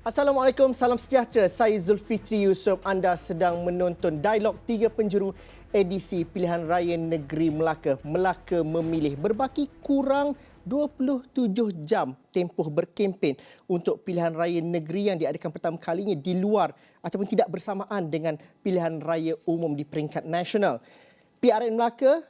Assalamualaikum, salam sejahtera. Saya Zulfitri Yusof. Anda sedang menonton Dialog 3 Penjuru edisi Pilihan Raya Negeri Melaka. Melaka memilih berbaki kurang 27 jam tempoh berkempen untuk pilihan raya negeri yang diadakan pertama kalinya di luar ataupun tidak bersamaan dengan pilihan raya umum di peringkat nasional. PRN Melaka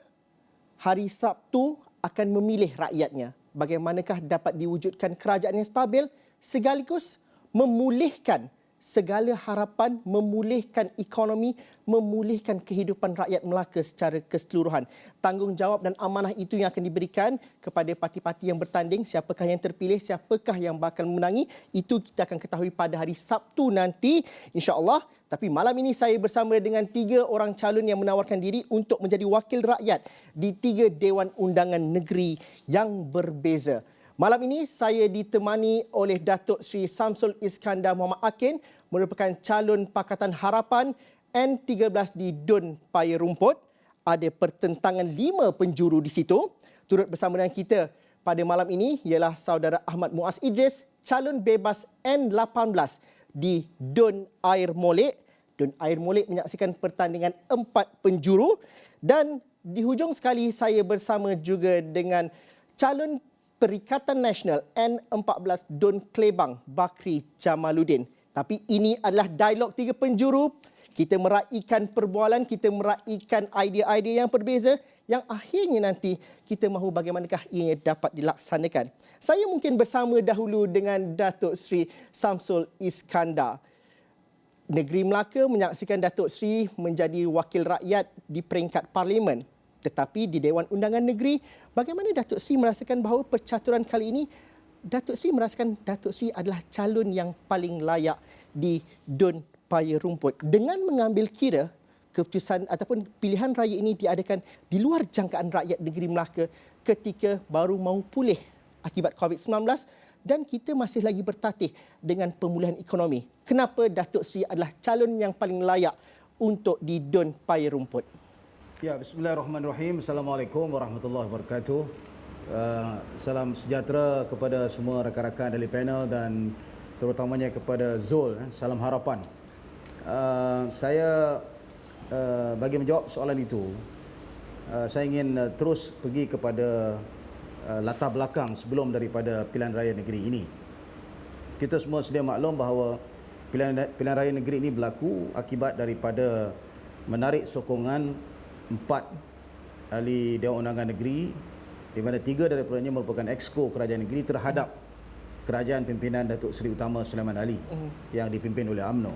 hari Sabtu akan memilih rakyatnya. Bagaimanakah dapat diwujudkan kerajaan yang stabil sekaligus memulihkan segala harapan, memulihkan ekonomi, memulihkan kehidupan rakyat Melaka secara keseluruhan. Tanggungjawab dan amanah itu yang akan diberikan kepada parti-parti yang bertanding. Siapakah yang terpilih, siapakah yang bakal menangi, itu kita akan ketahui pada hari Sabtu nanti, insya-Allah. Tapi malam ini saya bersama dengan 3 orang calon yang menawarkan diri untuk menjadi wakil rakyat di 3 Dewan Undangan Negeri yang berbeza. Malam ini saya ditemani oleh Datuk Seri Samsul Iskandar Muhammad Akin, merupakan calon Pakatan Harapan N13 di Dun Paya Rumput. Ada pertentangan 5 penjuru di situ. Turut bersama dengan kita pada malam ini ialah saudara Ahmad Muaz Idris, calon bebas N18 di Dun Air Molek. Dun Air Molek menyaksikan pertandingan 4 penjuru. Dan di hujung sekali saya bersama juga dengan calon Perikatan Nasional N14 Dun Klebang, Bakri Jamaluddin. Tapi ini adalah Dialog 3 Penjuru. Kita meraihkan perbualan, kita meraihkan idea-idea yang berbeza yang akhirnya nanti kita mahu bagaimanakah ia dapat dilaksanakan. Saya mungkin bersama dahulu dengan Datuk Seri Samsul Iskandar. Negeri Melaka menyaksikan Datuk Seri menjadi wakil rakyat di peringkat parlimen. Tetapi di Dewan Undangan Negeri, bagaimana Datuk Seri merasakan bahawa percaturan kali ini, Datuk Seri merasakan Datuk Seri adalah calon yang paling layak di Dun Paya Rumput. Dengan mengambil kira keputusan ataupun pilihan raya ini diadakan di luar jangkaan rakyat negeri Melaka ketika baru mahu pulih akibat COVID-19 dan kita masih lagi bertatih dengan pemulihan ekonomi. Kenapa Datuk Seri adalah calon yang paling layak untuk di Dun Paya Rumput? Ya, bismillahirrahmanirrahim. Assalamualaikum warahmatullahi wabarakatuh. Salam sejahtera kepada semua rakan-rakan dari panel dan terutamanya kepada Zul. Salam harapan. Saya bagi menjawab soalan itu, saya ingin terus pergi kepada latar belakang sebelum daripada pilihan raya negeri ini. Kita semua sedia maklum bahawa pilihan raya negeri ini berlaku akibat daripada menarik sokongan 4 ahli Dewan Undangan Negeri, di mana 3 daripadanya merupakan exco kerajaan negeri terhadap kerajaan pimpinan Datuk Seri Utama Sulaiman Ali yang dipimpin oleh UMNO.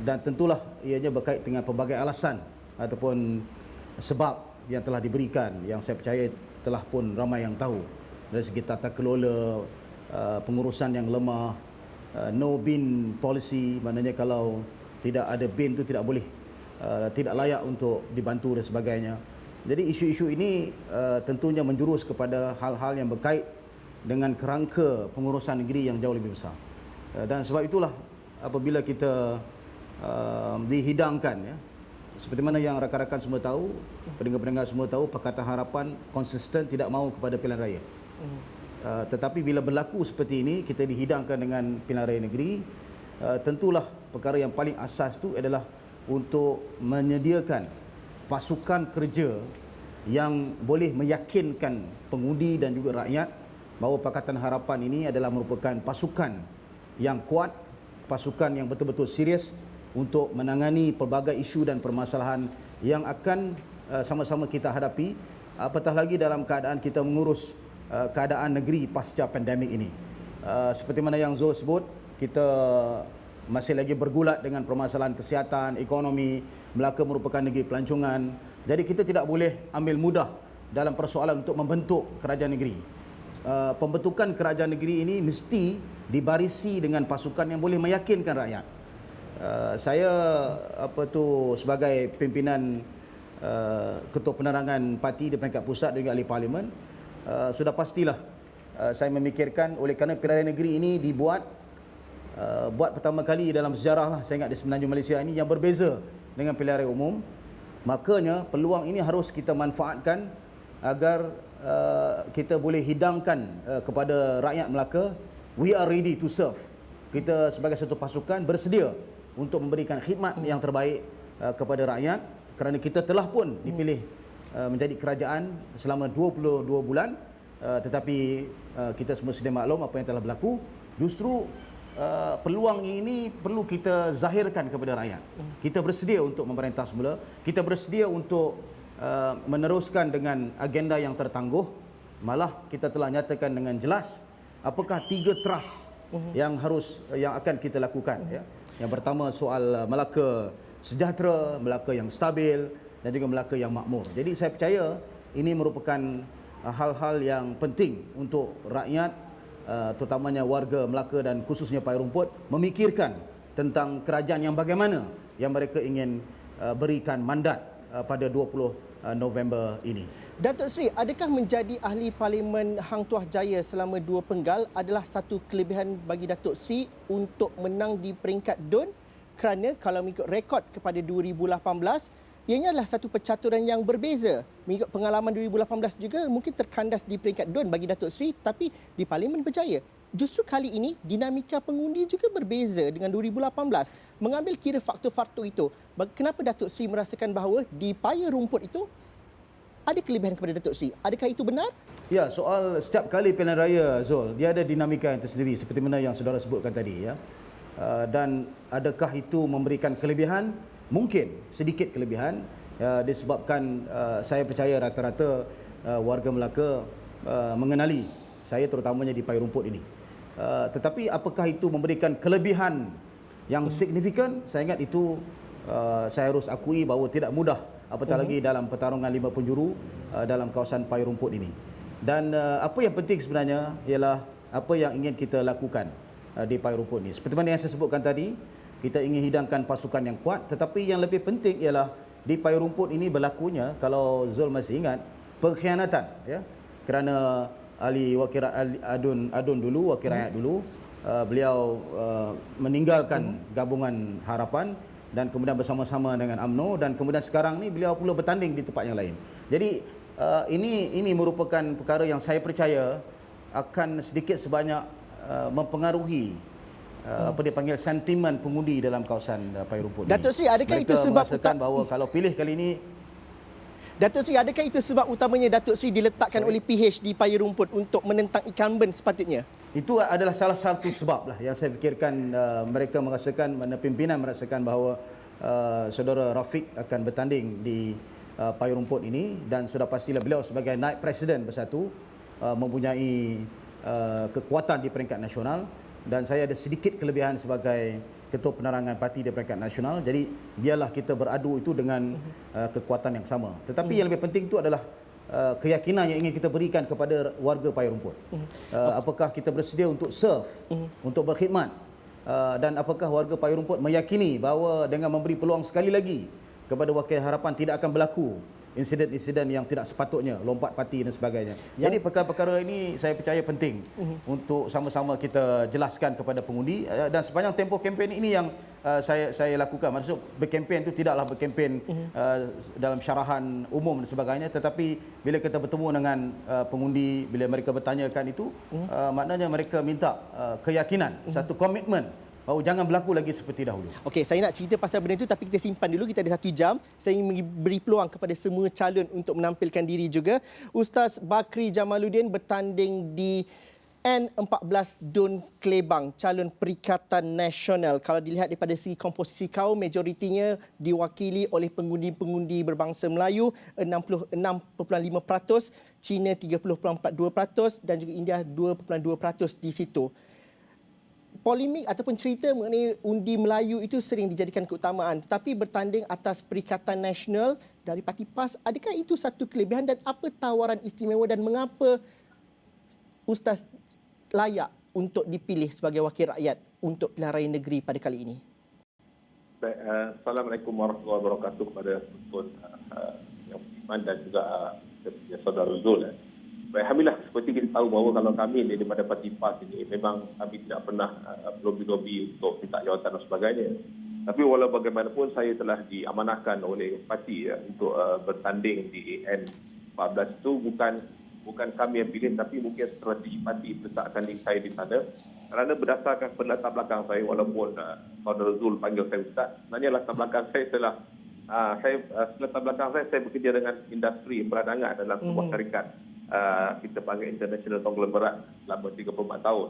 Dan tentulah ianya berkait dengan pelbagai alasan ataupun sebab yang telah diberikan, yang saya percaya telah pun ramai yang tahu, dari segi tata kelola, pengurusan yang lemah, no bin policy, maknanya kalau tidak ada bin itu tidak boleh, tidak layak untuk dibantu dan sebagainya. Jadi isu-isu ini tentunya menjurus kepada hal-hal yang berkait dengan kerangka pengurusan negeri yang jauh lebih besar. Dan sebab itulah apabila kita dihidangkan, ya, seperti mana yang rakan-rakan semua tahu, pendengar-pendengar semua tahu, Pakatan Harapan konsisten tidak mahu kepada pilihan raya. Tetapi bila berlaku seperti ini, kita dihidangkan dengan pilihan raya negeri, tentulah perkara yang paling asas itu adalah untuk menyediakan pasukan kerja yang boleh meyakinkan pengundi dan juga rakyat bahawa Pakatan Harapan ini adalah merupakan pasukan yang kuat, pasukan yang betul-betul serius untuk menangani pelbagai isu dan permasalahan yang akan sama-sama kita hadapi, apatah lagi dalam keadaan kita mengurus keadaan negeri pasca pandemik ini. Seperti mana yang Zul sebut, kita masih lagi bergulat dengan permasalahan kesihatan, ekonomi. Melaka merupakan negeri pelancongan. Jadi kita tidak boleh ambil mudah dalam persoalan untuk membentuk kerajaan negeri. Pembentukan kerajaan negeri ini mesti dibarisi dengan pasukan yang boleh meyakinkan rakyat. Saya sebagai pimpinan Ketua Penerangan Parti di peringkat pusat dan juga ahli parlimen, sudah pastilah saya memikirkan, oleh kerana pilihan raya negeri ini dibuat buat pertama kali dalam sejarah lah, saya ingat di Semenanjung Malaysia ini, yang berbeza dengan pilihan raya umum. Makanya peluang ini harus kita manfaatkan agar kita boleh hidangkan kepada rakyat Melaka, we are ready to serve. kita sebagai satu pasukan bersedia untuk memberikan khidmat yang terbaik kepada rakyat, kerana kita telah pun dipilih menjadi kerajaan selama 22 bulan, tetapi kita semua sedia maklum apa yang telah berlaku. Justru peluang ini perlu kita zahirkan kepada rakyat. Kita bersedia untuk memerintah semula, kita bersedia untuk meneruskan dengan agenda yang tertangguh. Malah kita telah nyatakan dengan jelas apakah 3 trust yang akan kita lakukan, ya. Yang pertama soal Melaka sejahtera, Melaka yang stabil dan juga Melaka yang makmur. Jadi saya percaya ini merupakan hal-hal yang penting untuk rakyat, terutamanya warga Melaka dan khususnya Pai Rumput, memikirkan tentang kerajaan yang bagaimana yang mereka ingin berikan mandat pada 20 November ini. Datuk Seri, adakah menjadi ahli Parlimen Hang Tuah Jaya selama 2 penggal adalah satu kelebihan bagi Datuk Seri untuk menang di peringkat DUN? Kerana kalau mengikut rekod kepada 2018, ianya adalah satu percaturan yang berbeza. Mengikut pengalaman 2018 juga mungkin terkandas di peringkat DUN bagi Datuk Seri, tapi di Parlimen berjaya. Justru kali ini dinamika pengundi juga berbeza dengan 2018. Mengambil kira faktor-faktor itu, kenapa Datuk Seri merasakan bahawa di Paya Rumput itu ada kelebihan kepada Datuk Seri? Adakah itu benar? Ya, soal setiap kali pilihan raya, Zul, dia ada dinamika yang tersendiri seperti mana yang saudara sebutkan tadi, ya. Dan adakah itu memberikan kelebihan? Mungkin sedikit kelebihan, disebabkan saya percaya rata-rata warga Melaka mengenali saya terutamanya di Pai Rumput ini. Tetapi apakah itu memberikan kelebihan yang signifikan? Saya ingat itu saya harus akui bahawa tidak mudah, apatah lagi dalam pertarungan 5 penjuru dalam kawasan Pai Rumput ini. Dan apa yang penting sebenarnya ialah apa yang ingin kita lakukan di Pai Rumput ini. Seperti mana yang saya sebutkan tadi, kita ingin hidangkan pasukan yang kuat, tetapi yang lebih penting ialah di Pai Rumput ini berlakunya, kalau Zul masih ingat, pengkhianatan, ya. Kerana ahli wakil Adun dulu, wakil rakyat dulu, beliau meninggalkan gabungan Harapan dan kemudian bersama-sama dengan UMNO, dan kemudian sekarang ni beliau pula bertanding di tempat yang lain. Jadi ini merupakan perkara yang saya percaya akan sedikit sebanyak mempengaruhi apa dia panggil sentimen pengundi dalam kawasan Pai Rumput ni. Datuk Seri, adakah itu sebab bahawa kalau pilih kali ini, Datuk Seri, adakah itu sebab utamanya Datuk Seri diletakkan oleh PH di Paya Rumput untuk menentang incumbent sepatutnya? itu adalah salah satu sebab lah yang saya fikirkan mereka merasakan, mana pimpinan merasakan bahawa saudara Rafiq akan bertanding di Pai Rumput ini, dan sudah pastilah beliau sebagai naib presiden bersatu mempunyai kekuatan di peringkat nasional, dan saya ada sedikit kelebihan sebagai ketua penerangan parti di peringkat nasional. Jadi biarlah kita beradu itu dengan kekuatan yang sama. Tetapi yang lebih penting itu adalah keyakinan yang ingin kita berikan kepada warga Pai Rumput. Apakah kita bersedia untuk serve, untuk berkhidmat, dan apakah warga Pai Rumput meyakini bahawa dengan memberi peluang sekali lagi kepada Wakil Harapan tidak akan berlaku insiden-insiden yang tidak sepatutnya, lompat parti dan sebagainya. Jadi perkara-perkara ini saya percaya penting untuk sama-sama kita jelaskan kepada pengundi, dan sepanjang tempoh kempen ini yang saya lakukan. Maksud berkempen itu tidaklah berkempen dalam syarahan umum dan sebagainya, tetapi bila kita bertemu dengan pengundi, bila mereka bertanyakan itu, maknanya mereka minta keyakinan, satu komitmen bahawa jangan berlaku lagi seperti dahulu. Okey, saya nak cerita pasal benda itu, tapi kita simpan dulu. Kita ada 1 jam. Saya ingin beri peluang kepada semua calon untuk menampilkan diri juga. Ustaz Bakri Jamaluddin bertanding di N14 Dun Klebang, calon Perikatan Nasional. Kalau dilihat daripada segi komposisi kaum, majoritinya diwakili oleh pengundi-pengundi berbangsa Melayu, 66.5%, Cina 30.42% dan juga India 2.2% di situ. Polemik ataupun cerita mengenai undi Melayu itu sering dijadikan keutamaan, tetapi bertanding atas Perikatan Nasional dari Parti PAS, adakah itu satu kelebihan dan apa tawaran istimewa dan mengapa Ustaz layak untuk dipilih sebagai wakil rakyat untuk pilihan raya negeri pada kali ini? Baik, Assalamualaikum warahmatullahi wabarakatuh kepada Tuan Yang Beriman dan juga saudara Zul. Baik, alhamdulillah, seperti kita tahu bahawa kalau kami daripada Parti PAS ini memang kami tidak pernah lobby-lobby untuk minta jawatan dan sebagainya. Tapi walau bagaimanapun saya telah diamanahkan oleh parti untuk bertanding di N14 itu bukan bukan kami yang pilih, tapi mungkin strategi parti meletakkan diri saya di sana. Kerana berdasarkan latar belakang saya, walaupun Saudara Zul panggil saya Ustaz, sebenarnya latar belakang saya telah latar belakang saya bekerja dengan industri peradangan dalam sebuah syarikat kita panggil International Conglomerate selama 34 tahun.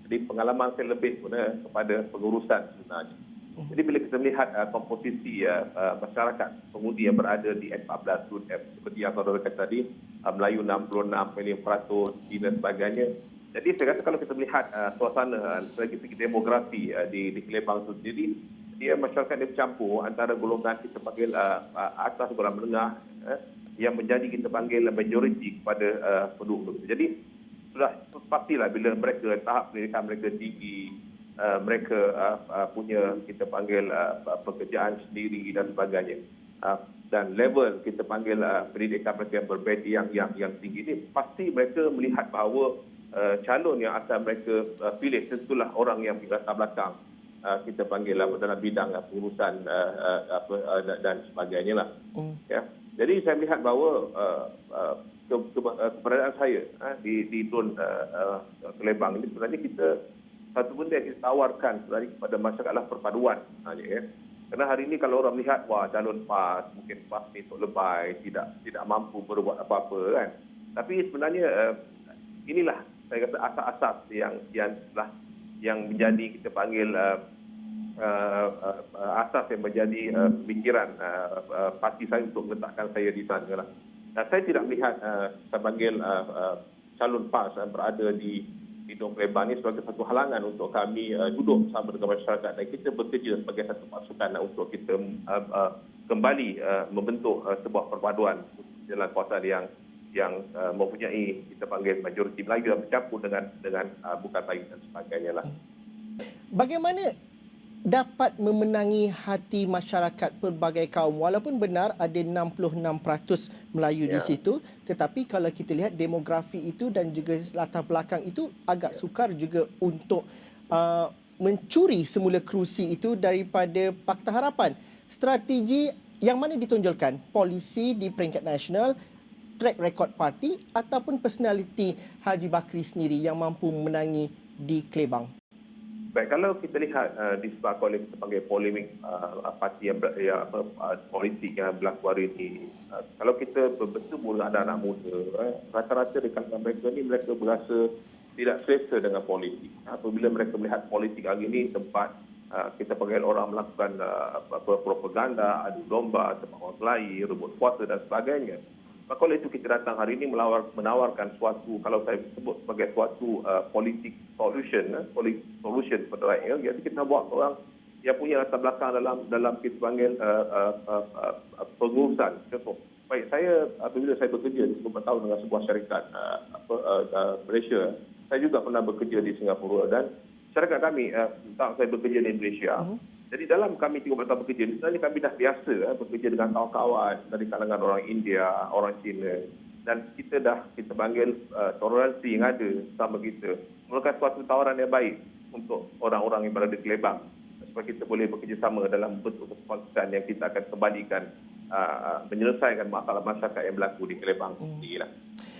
Jadi pengalaman saya lebih kepada pengurusan sebenarnya. Jadi bila kita melihat komposisi masyarakat pengundi yang berada di F14 UNF, seperti yang saudara kata tadi, Melayu 66%, Cina sebagainya. Jadi saya rasa kalau kita melihat suasana dari segi demografi di Kelebang itu sendiri, dia masyarakat dia bercampur antara golongan kita panggil atas golongan menengah yang menjadi kita panggil majoriti kepada penduduk. Jadi sudah pastilah bila mereka tahap pendidikan mereka tinggi, mereka punya kita panggil pekerjaan sendiri dan sebagainya, dan level kita panggil pendidikan mereka yang berbeza yang tinggi ini, pasti mereka melihat bahawa calon yang akan mereka pilih tentulah orang yang berlatar belakang kita panggil dalam bidang pengurusan dan sebagainya lah. Ya. Jadi saya melihat bahawa keberadaan saya di Tun Kelebang ini sebenarnya kita satu benda yang kita tawarkan sebenarnya kepada masyarakatlah perpaduan sebenarnya, ya. Kerana hari ini kalau orang melihat wah calon PAS mungkin PAS ni tok lebay, tidak mampu berbuat apa-apa kan. Tapi sebenarnya inilah saya kata asas-asas yang menjadi kita panggil asas yang menjadi pikiran parti saya untuk meletakkan saya di sana lah. Dan saya tidak melihat saya panggil calon PAS yang berada di Dong Kelebang ini sebagai satu halangan untuk kami duduk bersama dengan masyarakat dan kita bekerja sebagai satu pasukan untuk kita kembali membentuk sebuah perpaduan dalam kawasan yang mempunyai kita panggil majoriti Melayu yang bercampur dengan bukan Melayu dan sebagainya lah. Bagaimana dapat memenangi hati masyarakat pelbagai kaum, walaupun benar ada 66% Melayu di situ, tetapi kalau kita lihat demografi itu dan juga latar belakang itu agak sukar juga untuk mencuri semula kerusi itu daripada Pakatan Harapan. Strategi yang mana ditonjolkan? Polisi di peringkat nasional, track record parti ataupun personaliti Haji Bakri sendiri yang mampu memenangi di Kelebang? Baik, kalau kita lihat disebabkan oleh kita panggil polemik parti yang politik yang berlaku hari ini, kalau kita bertemu dengan anak-anak muda, rata-rata di kalangan mereka ni mereka berasa tidak selesa dengan politik. Apabila mereka melihat politik hari ini tempat kita panggil orang melakukan propaganda, adu domba, tempat orang kelahi, rebut kuasa dan sebagainya. Maka oleh itu kita datang hari ini menawarkan suatu, kalau saya sebut sebagai suatu politik solution kepada rakyat. Jadi kita buat orang yang punya latar belakang dalam kita panggil pengurusan. Contoh, baik saya apabila saya bekerja 10 tahun dengan sebuah syarikat Malaysia, saya juga pernah bekerja di Singapura dan syarikat kami saya bekerja di Malaysia. Jadi dalam kami 3 tahun bekerja, sebenarnya kami dah biasa bekerja dengan kawan-kawan dari kalangan orang India, orang Cina. Dan kita panggil toleransi yang ada sama kita. Merupakan suatu tawaran yang baik untuk orang-orang yang berada di Kelebang. Supaya kita boleh bekerjasama dalam bentuk kesepakatan yang kita akan kembalikan menyelesaikan masalah masyarakat yang berlaku di Kelebang sendiri lah.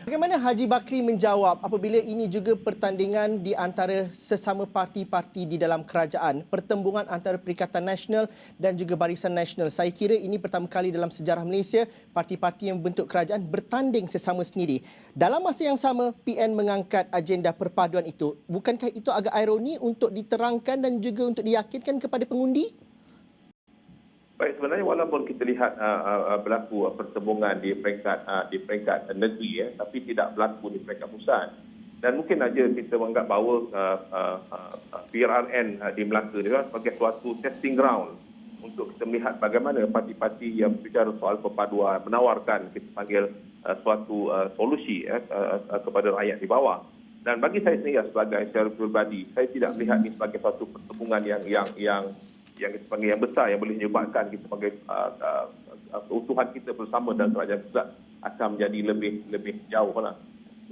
Bagaimana Haji Bakri menjawab apabila ini juga pertandingan di antara sesama parti-parti di dalam kerajaan, pertembungan antara Perikatan Nasional dan juga Barisan Nasional? Saya kira ini pertama kali dalam sejarah Malaysia parti-parti yang bentuk kerajaan bertanding sesama sendiri. Dalam masa yang sama, PN mengangkat agenda perpaduan itu. Bukankah itu agak ironi untuk diterangkan dan juga untuk diyakinkan kepada pengundi? Baik, sebenarnya walaupun kita lihat berlaku pertembungan di peringkat negeri, tapi tidak berlaku di peringkat pusat. Dan mungkin saja kita menganggap bahawa PRRN di Melaka ini sebagai suatu testing ground untuk kita melihat bagaimana parti-parti yang berbicara soal perpaduan menawarkan kita panggil suatu solusi kepada rakyat di bawah. Dan bagi saya sendiri sebagai secara pribadi, saya tidak melihat ini sebagai suatu pertembungan yang kita panggil yang besar yang boleh menyebabkan kita panggil keutuhan kita bersama dan kerajaan pusat akan menjadi lebih jauh lah.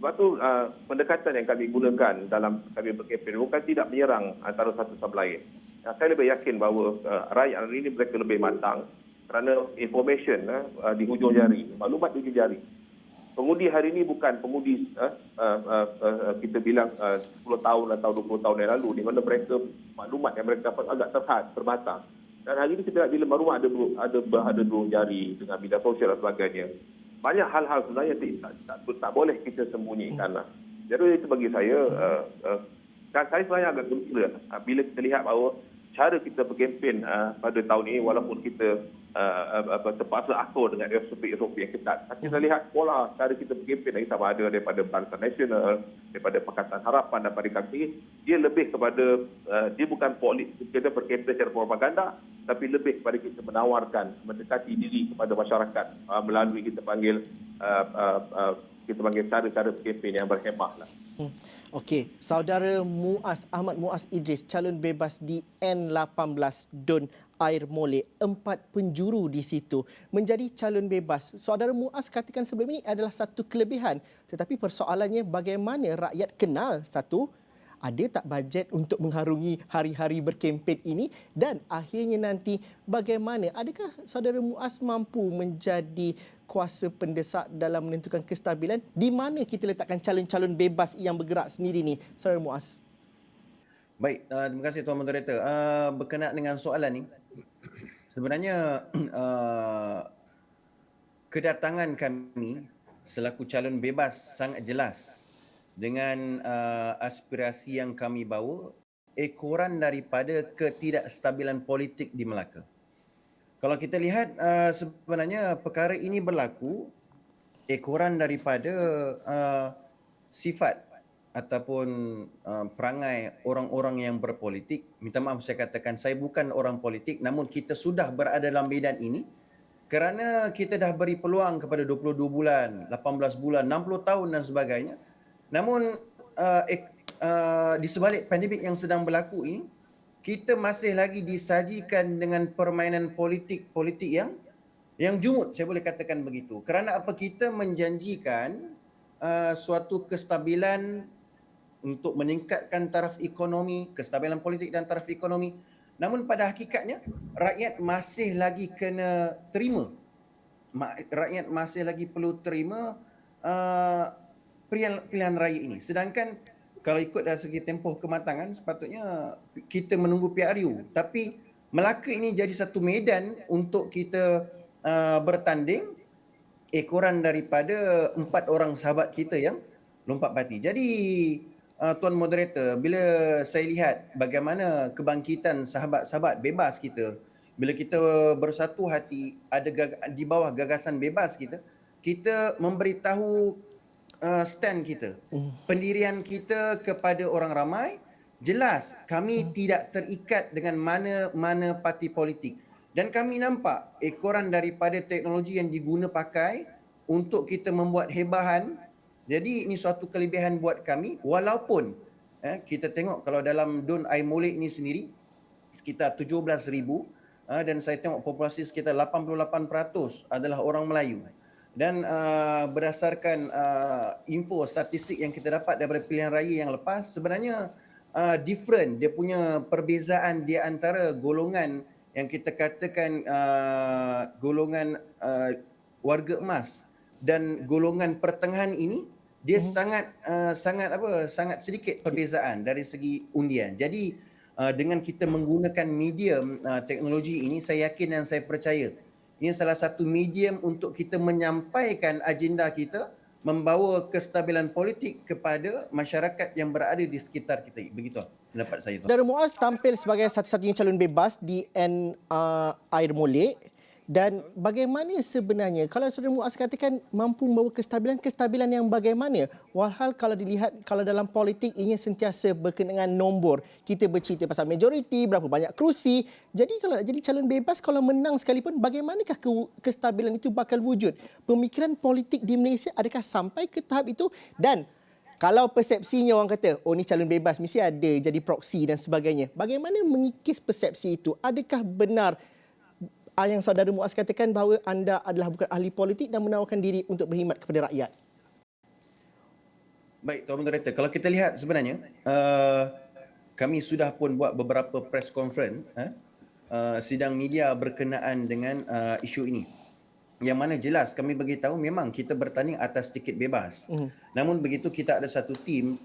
Sebab tu pendekatan yang kami gunakan dalam kami berkempen bukan tidak menyerang antara satu sama lain. Saya lebih yakin bahawa rakyat hari ini mereka lebih matang kerana information di hujung jari, maklumat di hujung jari. pengundi hari ini bukan pengundi kita bilang 10 tahun atau 20 tahun yang lalu, di mana mereka maklumat yang mereka dapat agak terbatas. Dan hari ini kita lihat di lembar rumah ada dua jari dengan media sosial dan sebagainya. Banyak hal-hal sebenarnya tak boleh kita sembunyikan lah. Jadi itu bagi saya, dan saya sebenarnya agak gembira bila kita lihat bahawa cara kita berkempen pada tahun ini, walaupun kita terpaksa akur dengan SOP yang ketat. Kita lihat pola cara kita berkempen lagi sama ada daripada Barisan Nasional, daripada Pakatan Harapan dan Parti Kasih, dia lebih kepada, dia bukan politik, kita berkempen secara propaganda, tapi lebih kepada kita menawarkan, mendekati diri kepada masyarakat melalui kita panggil cara-cara berkempen yang berhemah lah. Okey, saudara Ahmad Muaz Idris, calon bebas di N18 Dun Air Molek, 4 penjuru di situ menjadi calon bebas. Saudara Muaz katakan sebelum ini adalah satu kelebihan, tetapi persoalannya bagaimana rakyat kenal satu, ada tak bajet untuk mengharungi hari-hari berkempen ini, dan akhirnya nanti bagaimana, adakah saudara Muaz mampu menjadi kuasa pendesak dalam menentukan kestabilan? Di mana kita letakkan calon-calon bebas yang bergerak sendiri ni, saudara Muaz? Baik, terima kasih Tuan Moderator. Berkenaan dengan soalan ni, sebenarnya kedatangan kami selaku calon bebas sangat jelas dengan aspirasi yang kami bawa, ekoran daripada ketidakstabilan politik di Melaka. Kalau kita lihat sebenarnya perkara ini berlaku ekoran daripada sifat ataupun perangai orang-orang yang berpolitik. Minta maaf saya katakan saya bukan orang politik, namun kita sudah berada dalam medan ini kerana kita dah beri peluang kepada 22 bulan, 18 bulan, 60 tahun dan sebagainya. Namun di sebalik pandemik yang sedang berlaku ini, kita masih lagi disajikan dengan permainan politik yang jumut, saya boleh katakan begitu. Kerana apa, kita menjanjikan suatu kestabilan untuk meningkatkan taraf ekonomi, kestabilan politik dan taraf ekonomi. Namun pada hakikatnya rakyat masih lagi kena terima. Rakyat masih lagi perlu terima pilihan raya ini. Sedangkan kalau ikut dari segi tempoh kematangan, sepatutnya kita menunggu PRU. Tapi Melaka ini jadi satu medan untuk kita bertanding ekoran daripada 4 orang sahabat kita yang lompat parti. Jadi Tuan Moderator, bila saya lihat bagaimana kebangkitan sahabat-sahabat bebas kita, bila kita bersatu hati ada di bawah gagasan bebas kita memberitahu stand kita, pendirian kita kepada orang ramai, jelas kami tidak terikat dengan mana-mana parti politik. Dan kami nampak ekoran daripada teknologi yang diguna pakai untuk kita membuat hebahan. Jadi ini suatu kelebihan buat kami, walaupun kita tengok kalau dalam Dun Air Molek ini sendiri sekitar 17,000 dan saya tengok populasi sekitar 88% adalah orang Melayu. Dan berdasarkan info statistik yang kita dapat daripada pilihan raya yang lepas, sebenarnya different, dia punya perbezaan di antara golongan yang kita katakan golongan warga emas dan golongan pertengahan ini, dia sangat sedikit perbezaan dari segi undian. Jadi dengan kita menggunakan medium teknologi ini, saya yakin dan saya percaya ini salah satu medium untuk kita menyampaikan agenda kita, membawa kestabilan politik kepada masyarakat yang berada di sekitar kita. Begitu pendapat saya. Saudara Muaz tampil sebagai satu-satunya calon bebas di Air Molek. Dan bagaimana sebenarnya, kalau Saudara Muaz katakan mampu membawa kestabilan yang bagaimana? Walhal kalau dilihat, kalau dalam politik ini sentiasa berkenaan nombor. Kita bercerita pasal majoriti, berapa banyak kerusi. Jadi kalau nak jadi calon bebas, kalau menang sekalipun, bagaimanakah kestabilan itu bakal wujud? Pemikiran politik di Malaysia adakah sampai ke tahap itu? Dan kalau persepsinya orang kata, oh ni calon bebas, mesti ada jadi proksi dan sebagainya. Bagaimana mengikis persepsi itu? Adakah benar yang saudara Muaz katakan bahawa anda adalah bukan ahli politik dan menawarkan diri untuk berkhidmat kepada rakyat? Baik, Tuan Moderator, kalau kita lihat sebenarnya kami sudah pun buat beberapa press conference sidang media berkenaan dengan isu ini. yang mana jelas kami beritahu memang kita bertanding atas tiket bebas. Namun begitu kita ada satu tim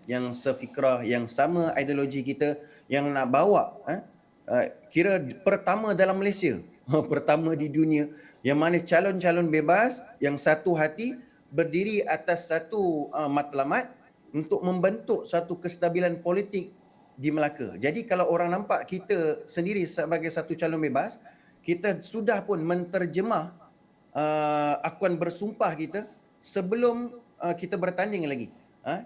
yang sefikrah, yang sama ideologi kita, yang nak bawa kira pertama dalam Malaysia, pertama di dunia, yang mana calon-calon bebas yang satu hati berdiri atas satu matlamat untuk membentuk satu kestabilan politik di Melaka. Jadi kalau orang nampak kita sendiri sebagai satu calon bebas, kita sudah pun menterjemah akuan bersumpah kita sebelum kita bertanding lagi.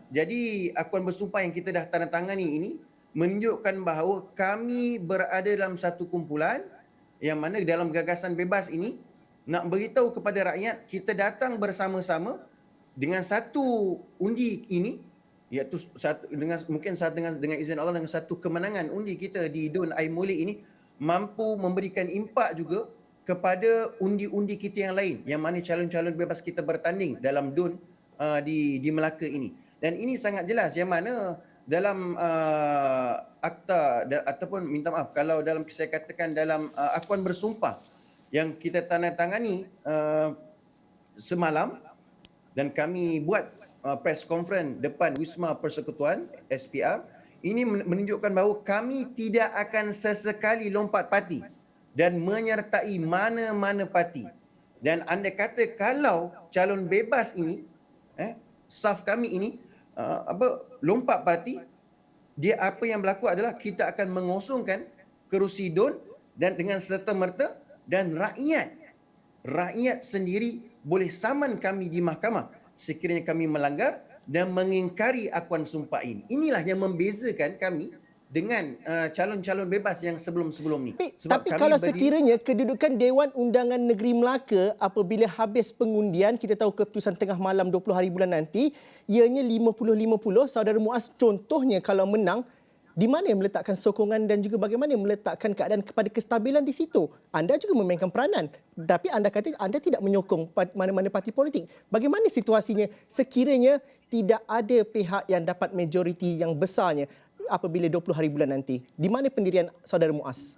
Jadi akuan bersumpah yang kita dah tanda tangani ini menunjukkan bahawa kami berada dalam satu kumpulan yang mana dalam gagasan bebas ini nak beritahu kepada rakyat kita datang bersama-sama dengan satu undi ini, iaitu dengan izin Allah, dengan satu kemenangan undi kita di DUN Air Molek ini mampu memberikan impak juga kepada undi-undi kita yang lain, yang mana calon-calon bebas kita bertanding dalam DUN di Melaka ini. Dan ini sangat jelas yang mana dalam akta ataupun minta maaf kalau dalam saya katakan dalam akuan bersumpah yang kita tandatangani semalam, dan kami buat press conference depan Wisma Persekutuan SPR, ini menunjukkan bahawa kami tidak akan sesekali lompat parti dan menyertai mana-mana parti. Dan anda kata kalau calon bebas ini, saf kami ini lompat parti, dia apa yang berlaku adalah kita akan mengosongkan kerusi DUN dan dengan serta-merta, dan rakyat sendiri boleh saman kami di mahkamah sekiranya kami melanggar dan mengingkari akuan sumpah ini. Inilah yang membezakan kami dengan calon-calon bebas yang sebelum-sebelum ni. Tapi kalau sekiranya kedudukan Dewan Undangan Negeri Melaka apabila habis pengundian, kita tahu keputusan tengah malam 20 hari bulan nanti, ianya 50-50, saudara Muaz contohnya kalau menang, di mana yang meletakkan sokongan dan juga bagaimana yang meletakkan keadaan kepada kestabilan di situ? Anda juga memainkan peranan. Tapi anda kata anda tidak menyokong mana-mana parti politik. Bagaimana situasinya sekiranya tidak ada pihak yang dapat majoriti yang besarnya apabila 20 hari bulan nanti? Di mana pendirian saudara Muaz?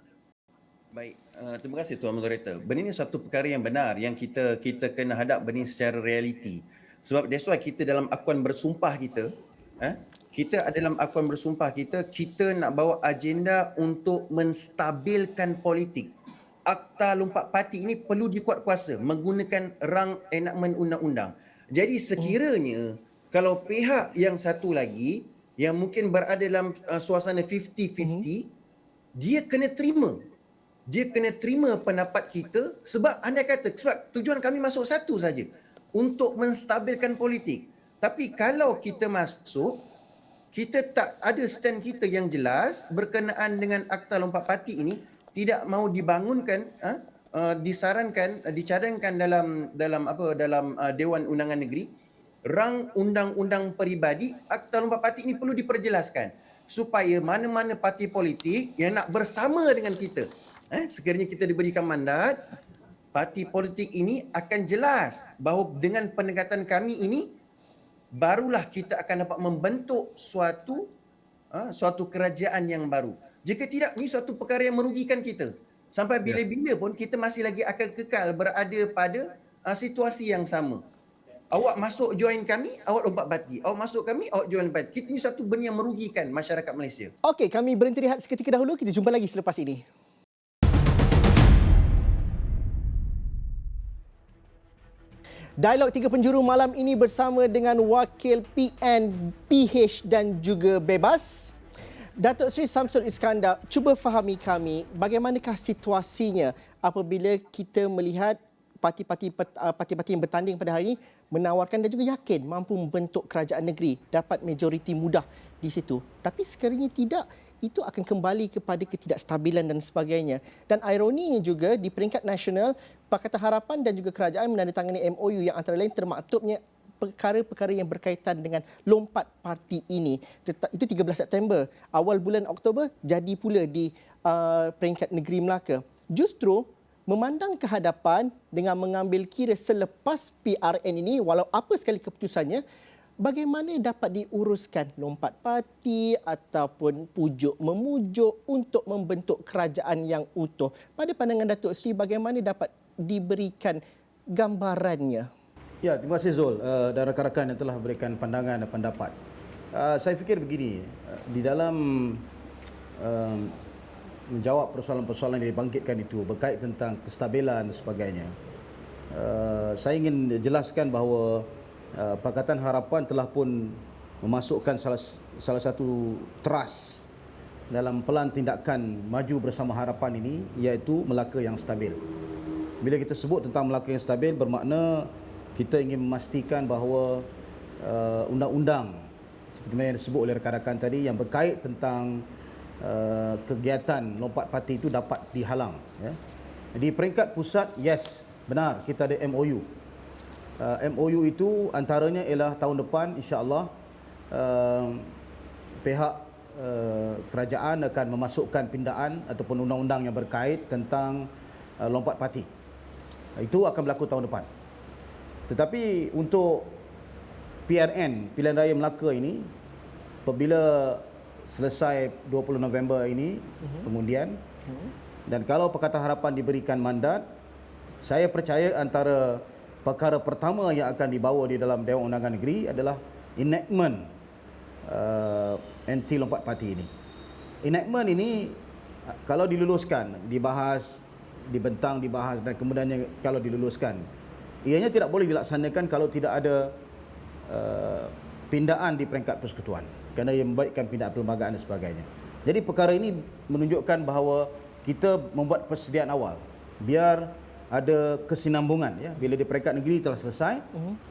Baik, terima kasih Tuan Moderator. Benda ini satu perkara yang benar yang kita kena hadap benda secara realiti. Sebab that's why kita dalam akuan bersumpah kita, kita dalam akuan bersumpah kita nak bawa agenda untuk menstabilkan politik. Akta lompat parti ini perlu dikuat kuasa menggunakan rang enakmen undang-undang. Jadi sekiranya kalau pihak yang satu lagi yang mungkin berada dalam suasana 50-50, dia kena terima pendapat kita, sebab anda kata sebab tujuan kami masuk satu saja, untuk menstabilkan politik. Tapi kalau kita masuk, kita tak ada stand kita yang jelas berkenaan dengan akta lompat parti ini, tidak mahu dibangunkan, disarankan, dicadangkan dalam Dewan Undangan Negeri, rang undang-undang peribadi, akta lompat parti ini perlu diperjelaskan supaya mana-mana parti politik yang nak bersama dengan kita, sekiranya kita diberikan mandat, parti politik ini akan jelas bahawa dengan pendekatan kami ini barulah kita akan dapat membentuk suatu kerajaan yang baru. Jika tidak, ini suatu perkara yang merugikan kita. Sampai bila-bila pun kita masih lagi akan kekal berada pada situasi yang sama. Awak masuk join kami, awak lompat parti. Awak masuk kami, awak join parti. Ini satu benda yang merugikan masyarakat Malaysia. Okey, kami berhenti rehat seketika dahulu. Kita jumpa lagi selepas ini. Dialog Tiga Penjuru malam ini bersama dengan Wakil PN, PH dan juga Bebas. Datuk Seri Samsul Iskandar, cuba fahami kami bagaimanakah situasinya apabila kita melihat parti-parti yang bertanding pada hari ini menawarkan dan juga yakin mampu membentuk kerajaan negeri, dapat majoriti mudah di situ. Tapi sekiranya tidak, itu akan kembali kepada ketidakstabilan dan sebagainya. Dan ironinya juga di peringkat nasional, Pakatan Harapan dan juga kerajaan menandatangani MOU yang antara lain termaktubnya perkara-perkara yang berkaitan dengan lompat parti ini. Itu 13 September. Awal bulan Oktober jadi pula di peringkat negeri Melaka. Justru memandang ke hadapan dengan mengambil kira selepas PRN ini, walau apa sekali keputusannya, bagaimana dapat diuruskan lompat parti ataupun pujuk-memujuk untuk membentuk kerajaan yang utuh. Pada pandangan Datuk Seri, bagaimana dapat diberikan gambarannya? Ya, terima kasih Zul dan rakan-rakan yang telah berikan pandangan dan pendapat. Saya fikir begini, di dalam menjawab persoalan-persoalan yang dibangkitkan itu berkait tentang kestabilan dan sebagainya, saya ingin jelaskan bahawa Pakatan Harapan telah pun memasukkan salah satu teras dalam pelan tindakan maju bersama harapan ini, iaitu Melaka yang stabil. Bila kita sebut tentang Melaka yang stabil, bermakna kita ingin memastikan bahawa undang-undang seperti yang disebut oleh rakan-rakan tadi yang berkait tentang kegiatan lompat parti itu dapat dihalang. Ya. Di peringkat pusat, yes, benar, kita ada MOU. MOU itu antaranya ialah tahun depan insya-Allah pihak kerajaan akan memasukkan pindaan ataupun undang-undang yang berkait tentang lompat parti. Itu akan berlaku tahun depan. Tetapi untuk PRN, Pilihan Raya Melaka ini, apabila selesai 20 November ini kemudian, dan kalau Pakatan Harapan diberikan mandat, saya percaya antara perkara pertama yang akan dibawa di dalam Dewan Undangan Negeri adalah enactment anti lompat parti ini. Enactment ini kalau diluluskan, dibahas, dibentang, dibahas dan kemudian kalau diluluskan, ianya tidak boleh dilaksanakan kalau tidak ada pindaan di peringkat persekutuan, kerana ia membaikkan pindaan perlembagaan dan sebagainya. Jadi perkara ini menunjukkan bahawa kita membuat persediaan awal biar ada kesinambungan, ya. Bila di peringkat negeri telah selesai,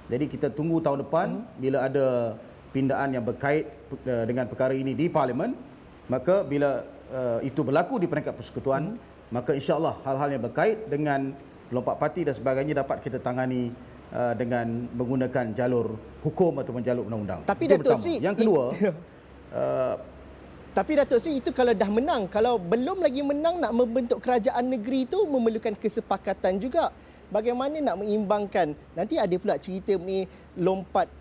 jadi kita tunggu tahun depan bila ada pindaan yang berkait dengan perkara ini di Parlimen, maka bila itu berlaku di peringkat persekutuan, maka insya-Allah hal-hal yang berkait dengan lompat parti dan sebagainya dapat kita tangani dengan menggunakan jalur hukum ataupun jalur undang-undang. Tapi itu Datuk pertama. Sri, Yang kedua, tapi Datuk Sri, itu kalau dah menang, kalau belum lagi menang, nak membentuk kerajaan negeri itu memerlukan kesepakatan juga. Bagaimana nak mengimbangkan? Nanti ada pula cerita ni lompat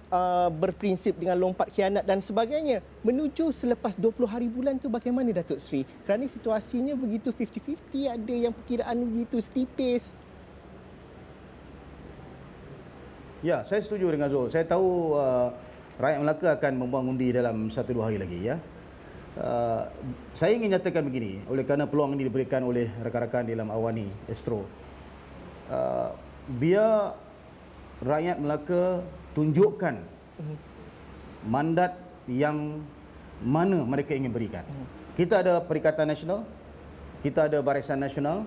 berprinsip dengan lompat khianat dan sebagainya. Menuju selepas 20 hari bulan tu bagaimana Datuk Sri? Kerana situasinya begitu 50-50, ada yang perkiraan begitu setipis. ya, saya setuju dengan Zul. Saya tahu rakyat Melaka akan membuang undi dalam 1-2 hari lagi, ya. Saya ingin nyatakan begini, oleh kerana peluang ini diberikan oleh rakan-rakan dalam Awani Astro. Biar rakyat Melaka tunjukkan mandat yang mana mereka ingin berikan. Kita ada Perikatan Nasional, kita ada Barisan Nasional,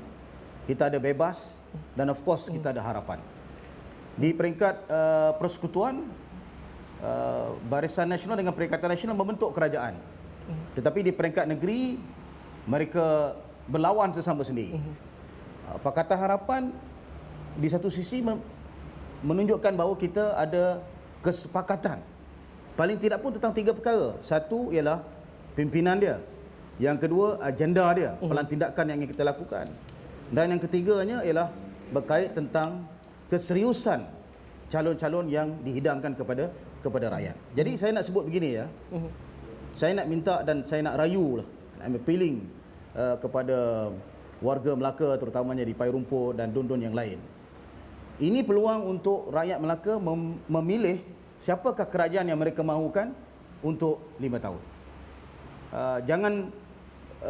kita ada Bebas dan of course kita ada Harapan. Di peringkat persekutuan, Barisan Nasional dengan Perikatan Nasional membentuk kerajaan. Tetapi di peringkat negeri, mereka berlawan sesama sendiri. Pakatan Harapan di satu sisi menunjukkan bahawa kita ada kesepakatan. Paling tidak pun tentang 3 perkara. Satu ialah pimpinan dia. Yang kedua, agenda dia, pelan tindakan yang ingin kita lakukan. Dan yang ketiganya ialah berkait tentang keseriusan calon-calon yang dihidangkan kepada rakyat. Jadi saya nak sebut begini, ya. Saya nak minta dan saya nak rayu lah, I'm appealing kepada warga Melaka, terutamanya di Pai Rumput dan Dun-Dun yang lain. Ini peluang untuk rakyat Melaka memilih siapakah kerajaan yang mereka mahukan untuk 5 tahun. Jangan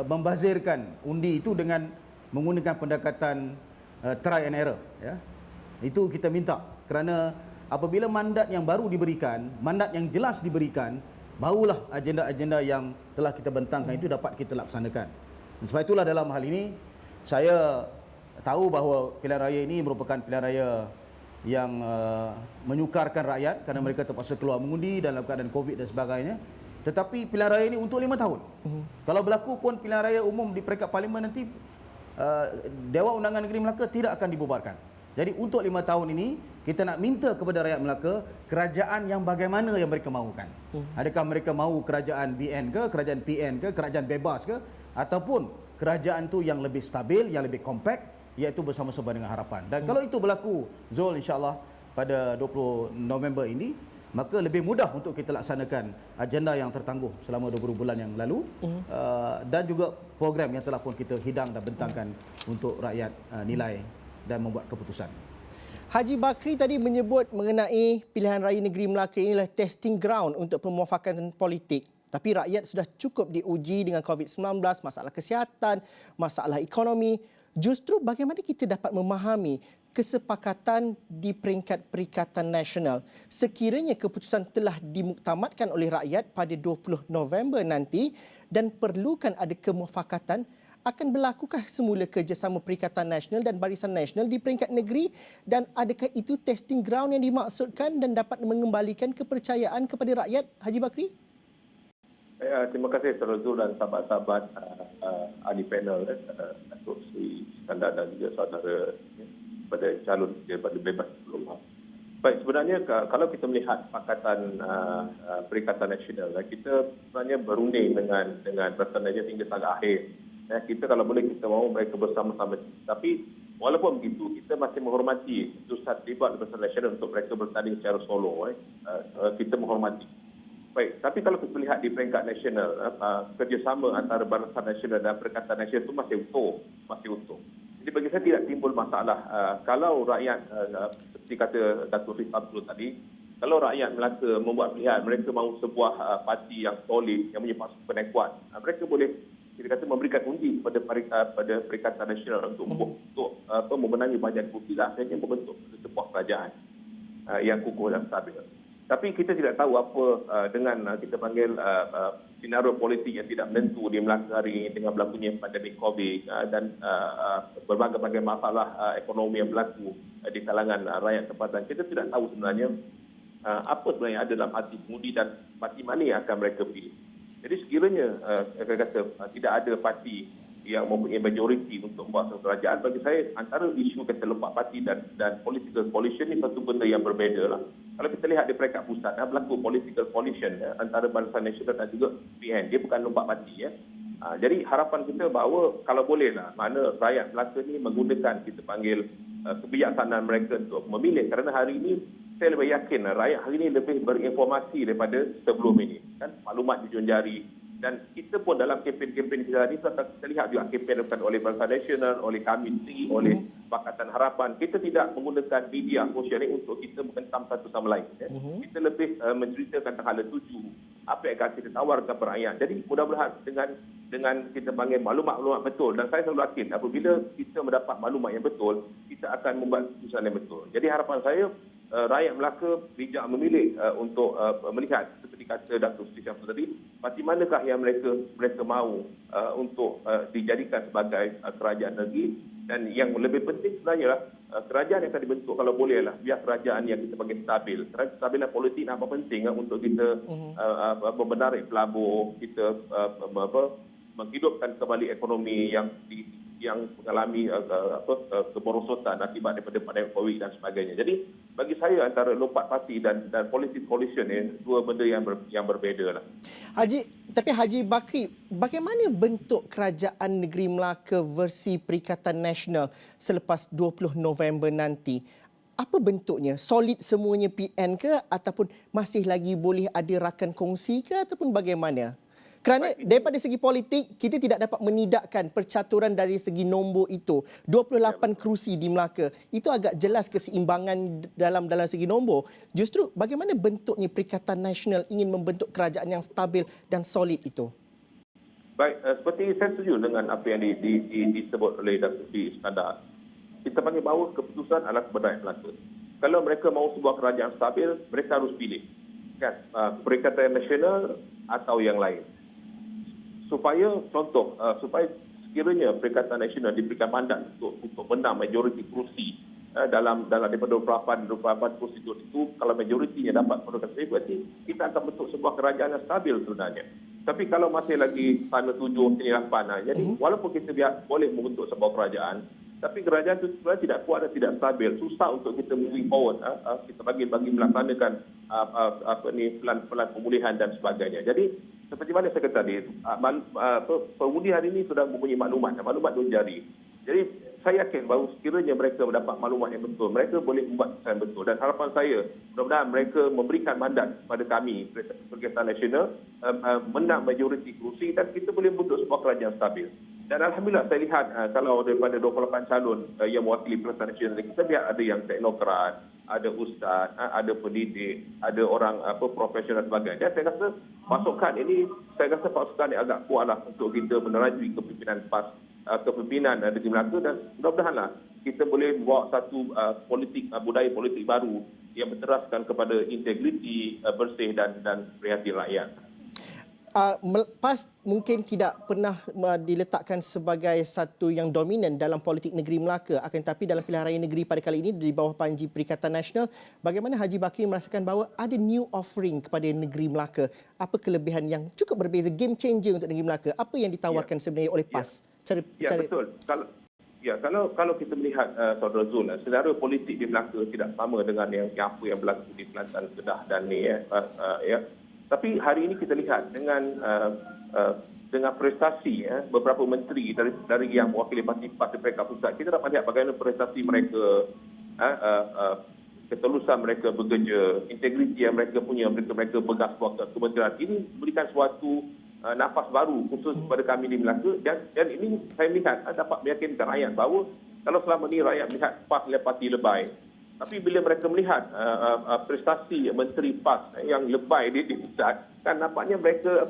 membazirkan undi itu dengan menggunakan pendekatan try and error, ya. Itu kita minta, kerana apabila mandat yang baru diberikan, mandat yang jelas diberikan, barulah agenda-agenda yang telah kita bentangkan itu dapat kita laksanakan. Sebab itulah dalam hal ini saya tahu bahawa pilihan raya ini merupakan pilihan raya yang menyukarkan rakyat kerana mereka terpaksa keluar mengundi dalam keadaan Covid dan sebagainya. Tetapi pilihan raya ini untuk 5 tahun. Kalau berlaku pun pilihan raya umum di peringkat parlimen nanti, Dewan Undangan Negeri Melaka tidak akan dibubarkan. Jadi untuk 5 tahun ini kita nak minta kepada rakyat Melaka kerajaan yang bagaimana yang mereka mahukan. Adakah mereka mahu kerajaan BN ke, kerajaan PN ke, kerajaan bebas ke, ataupun kerajaan tu yang lebih stabil, yang lebih compact, iaitu bersama-sama dengan Harapan. Dan kalau itu berlaku, Zul, insya-Allah pada 20 November ini, maka lebih mudah untuk kita laksanakan agenda yang tertangguh selama 20 bulan yang lalu, dan juga program yang telah pun kita hidang dan bentangkan untuk rakyat nilai dan membuat keputusan. Haji Bakri tadi menyebut mengenai pilihan raya negeri Melaka inilah testing ground untuk permufakatan politik. Tapi rakyat sudah cukup diuji dengan COVID-19, masalah kesihatan, masalah ekonomi. Justru bagaimana kita dapat memahami kesepakatan di peringkat Perikatan Nasional sekiranya keputusan telah dimuktamadkan oleh rakyat pada 20 November nanti dan perlukan ada kemufakatan, akan berlakukah semula kerjasama Perikatan Nasional dan Barisan Nasional di peringkat negeri dan adakah itu testing ground yang dimaksudkan dan dapat mengembalikan kepercayaan kepada rakyat, Haji Bakri? Terima kasih Tuan Zul dan sahabat-sahabat ahli panel, Datuk Seri Iskandar dan juga saudara pada calon daripada bebas peluang. Baik, sebenarnya kalau kita melihat Pakatan Perikatan Nasional, kita sebenarnya berunding dengan Perikatan Nasional hingga tahap akhir. Kita kalau boleh kita mahu mereka bersama-sama. Tapi walaupun begitu, kita masih menghormati keputusan debat Barisan Nasional untuk mereka bertanding secara solo. Kita menghormati. Baik, tapi kalau kita lihat di peringkat nasional, kerjasama antara Barisan Nasional dan Perikatan Nasional itu masih utuh. Jadi bagi saya tidak timbul masalah kalau rakyat seperti kata Datuk Seri Abdul tadi, kalau rakyat Melaka membuat pilihan mereka mahu sebuah parti yang solid, yang punya pasukan yang kuat, mereka boleh kita kata memberikan undi pada Perikatan Nasional untuk memenangi bahagian kursi dan akhirnya membentuk sebuah kerajaan yang kukuh dan stabil. Tapi kita tidak tahu apa dengan kita panggil senario politik yang tidak menentu di Melaka hari ini dengan berlakunya pandemik COVID dan berbagai-bagai masalah ekonomi yang berlaku di kalangan rakyat tempatan. Kita tidak tahu sebenarnya apa sebenarnya ada dalam hati pengundi dan parti mana yang akan mereka pilih. Jadi sekiranya saya kata tidak ada parti yang mempunyai majoriti untuk membuat satu kerajaan, bagi saya antara isu kata lompat parti dan political coalition ni satu benda yang berbeza lah. Kalau kita lihat di peringkat pusat, berlaku political coalition antara Barisan Nasional dan juga PN. Dia bukan lompat parti. Jadi harapan kita bahawa kalau boleh lah, mana rakyat Melaka ni menggunakan kita panggil kebijaksanaan mereka untuk memilih. Kerana hari ini saya lebih yakin rakyat hari ini lebih berinformasi daripada sebelum ini. Kan maklumat di hujung jari. Dan kita pun dalam kempen-kempen kita lihat juga kempen dilakukan oleh Barisan Nasional, oleh kami sendiri, oleh Pakatan Harapan. Kita tidak menggunakan media sosial ini untuk kita menghentam satu sama lain. Kita lebih menceritakan tentang hala tuju, apa yang akan kita tawarkan kepada rakyat. Jadi mudah-mudahan dengan kita panggil maklumat-maklumat betul, dan saya selalu yakin apabila kita mendapat maklumat yang betul, kita akan membuat keputusan yang betul. Jadi harapan saya rakyat Melaka bijak memilih untuk melihat seperti kata Datuk Seri Syamsul tadi, parti manakah yang mereka mahu untuk dijadikan sebagai kerajaan negeri. Dan yang lebih penting sebenarnya lah, kerajaan yang akan dibentuk kalau boleh lah, biar kerajaan yang kita panggil stabil. Kerana kestabilan politik apa penting untuk kita membenarik pelabur, kita menghidupkan kembali ekonomi yang mengalami kemerosotan akibat daripada pandemik COVID dan sebagainya. Jadi bagi saya antara lompat parti dan politik coalition ni dua benda yang berbeza lah. Haji Bakri, bagaimana bentuk kerajaan negeri Melaka versi Perikatan Nasional selepas 20 November nanti? Apa bentuknya? Solid semuanya PN ke ataupun masih lagi boleh ada rakan kongsi ke ataupun bagaimana? Kerana daripada segi politik, kita tidak dapat menidakkan percaturan dari segi nombor itu. 28 kerusi di Melaka. Itu agak jelas keseimbangan dalam segi nombor. Justru bagaimana bentuknya Perikatan Nasional ingin membentuk kerajaan yang stabil dan solid itu? Baik, seperti saya setuju dengan apa yang disebut oleh Datuk Seri Iskandar. Kita panggil bahawa keputusan adalah kebenaran Melaka. Kalau mereka mahu sebuah kerajaan stabil, mereka harus pilih. Kan? Perikatan Nasional atau yang lain. Supaya sekiranya Perikatan Nasional diberikan mandat untuk menang majoriti kerusi daripada 28 kursi itu, kalau majoritinya dapat perlukan saya, berarti kita akan bentuk sebuah kerajaan yang stabil sebenarnya. Tapi kalau masih lagi sana 7, sini 8, jadi walaupun kita boleh membentuk sebuah kerajaan, tapi kerajaan itu sebenarnya tidak kuat dan tidak stabil, susah untuk kita moving forward, kita bagi melaksanakan pelan-pelan pemulihan dan sebagainya. Jadi seperti mana saya kata tadi, pengundi hari ini sudah mempunyai maklumat di jari. Jadi saya yakin bahawa sekiranya mereka mendapat maklumat yang betul, mereka boleh membuat keputusan yang betul. Dan harapan saya, mudah-mudahan mereka memberikan mandat kepada kami, Perikatan Nasional, menang majoriti kerusi dan kita boleh membentuk sebuah kerajaan stabil. Dan alhamdulillah saya lihat kalau daripada 28 calon yang mewakili Perikatan Nasional, kita lihat ada yang teknokrat, ada ustaz, ada pendidik, ada orang profesional sebagainya. Saya rasa pasukan ini, pasukan yang agak kuatlah untuk kita menerajui kepimpinan kepimpinan Negeri Melaka, dan mudah-mudahanlah kita boleh bawa satu budaya politik baru yang berteraskan kepada integriti, bersih dan prihatin rakyat. PAS mungkin tidak pernah diletakkan sebagai satu yang dominan dalam politik negeri Melaka, akan tetapi dalam pilihan raya negeri pada kali ini di bawah panji Perikatan Nasional, bagaimana Haji Bakri merasakan bahawa ada new offering kepada negeri Melaka? Apa kelebihan yang cukup berbeza, game changer untuk negeri Melaka? Apa yang ditawarkan sebenarnya oleh PAS? Betul. Kalau kita melihat Saudara Zul, senario politik di Melaka tidak sama dengan apa yang berlaku di Kelantan, Kedah dan ni Tapi hari ini kita lihat dengan prestasi beberapa menteri dari yang mewakili parti Perikatan Pusat, kita dapat lihat bagaimana prestasi mereka, ketulusan mereka bekerja, integriti yang mereka punya, mereka pegang sebuah kementerian. Ini memberikan suatu nafas baru khusus kepada kami di Melaka, dan ini saya lihat dapat meyakinkan rakyat bahawa kalau selama ini rakyat melihat PAS parti lebay, tapi bila mereka melihat prestasi menteri PAS yang lebay di pusat, kan nampaknya mereka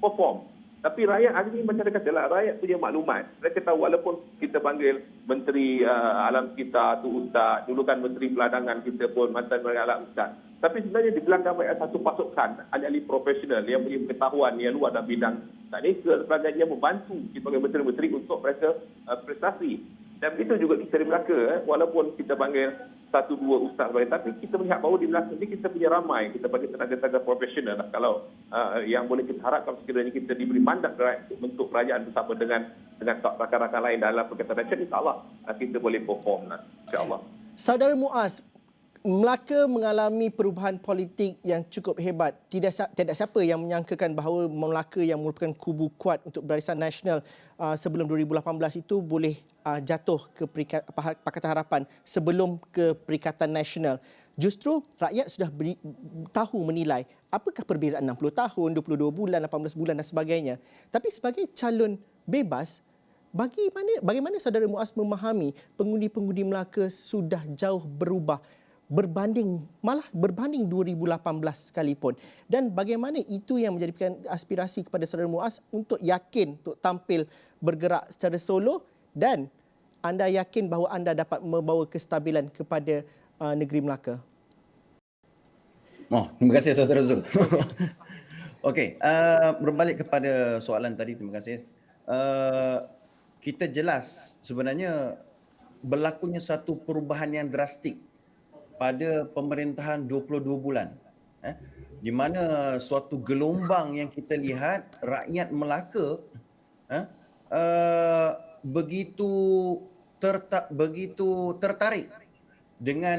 perform. Tapi rakyat hari ini macam dia katalah, rakyat punya maklumat. Mereka tahu walaupun kita panggil menteri alam kita tu ustaz, dulu kan menteri peladangan kita pun mantan menteri alam ustaz. Tapi sebenarnya di belakang mereka satu pasukan ahli profesional yang punya pengetahuan yang luar dalam bidang teknikal sebagainya, membantu kita sebagai menteri-menteri untuk mereka prestasi. Dan begitu juga kita di Melaka, walaupun kita panggil satu dua ustaz, tapi kita melihat bahawa di Melaka ini kita punya ramai, kita panggil tenaga-tenaga profesional. Kalau yang boleh kita harapkan sekiranya kita diberi mandat untuk kerajaan bersama dengan rakan-rakan lain dalam Perikatan Nasional, insyaAllah kita boleh perform. InsyaAllah. Saudara Muaz, Melaka mengalami perubahan politik yang cukup hebat. Tidak siapa yang menyangkakan bahawa Melaka yang merupakan kubu kuat untuk Barisan Nasional sebelum 2018 itu boleh jatuh ke Pakatan Harapan sebelum ke Perikatan Nasional. Justru rakyat sudah tahu menilai apakah perbezaan 60 tahun, 22 bulan, 18 bulan dan sebagainya. Tapi sebagai calon bebas, bagaimana saudara Muaz memahami pengundi-pengundi Melaka sudah jauh berubah berbanding 2018 sekalipun, dan bagaimana itu yang menjadikan aspirasi kepada saudara Muaz untuk yakin untuk tampil bergerak secara solo, dan anda yakin bahawa anda dapat membawa kestabilan kepada negeri Melaka? Terima kasih saudara Zul. Okey, berbalik kepada soalan tadi, terima kasih. Kita jelas sebenarnya berlakunya satu perubahan yang drastik pada pemerintahan 22 bulan. Di mana suatu gelombang yang kita lihat rakyat Melaka begitu tertarik dengan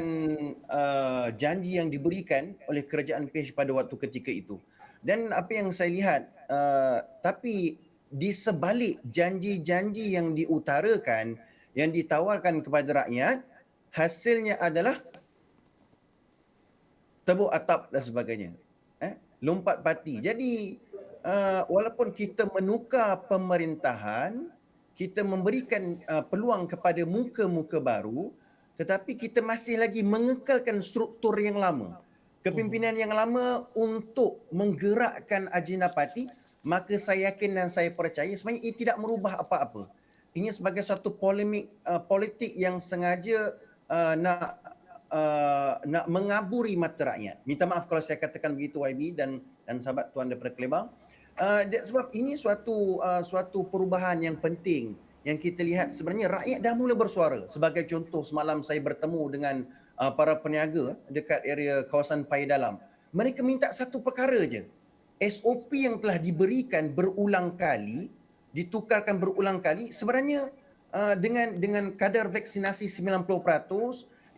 janji yang diberikan oleh kerajaan PH pada waktu ketika itu. Dan apa yang saya lihat, tapi di sebalik janji-janji yang diutarakan, yang ditawarkan kepada rakyat, hasilnya adalah tebuk atap dan sebagainya. Lompat parti. Jadi walaupun kita menukar pemerintahan, kita memberikan peluang kepada muka-muka baru, tetapi kita masih lagi mengekalkan struktur yang lama. Kepimpinan yang lama untuk menggerakkan agenda parti, maka saya yakin dan saya percaya sebenarnya ia tidak merubah apa-apa. Ini sebagai satu polemik politik yang sengaja nak mengaburi mata rakyat. Minta maaf kalau saya katakan begitu, YB dan sahabat tuan daripada Kelebang. Sebab ini suatu perubahan yang penting yang kita lihat. Sebenarnya rakyat dah mula bersuara. Sebagai contoh, semalam saya bertemu dengan para peniaga dekat area kawasan Paya Dalam. Mereka minta satu perkara je. SOP yang telah diberikan berulang kali, ditukarkan berulang kali, sebenarnya dengan kadar vaksinasi 90%,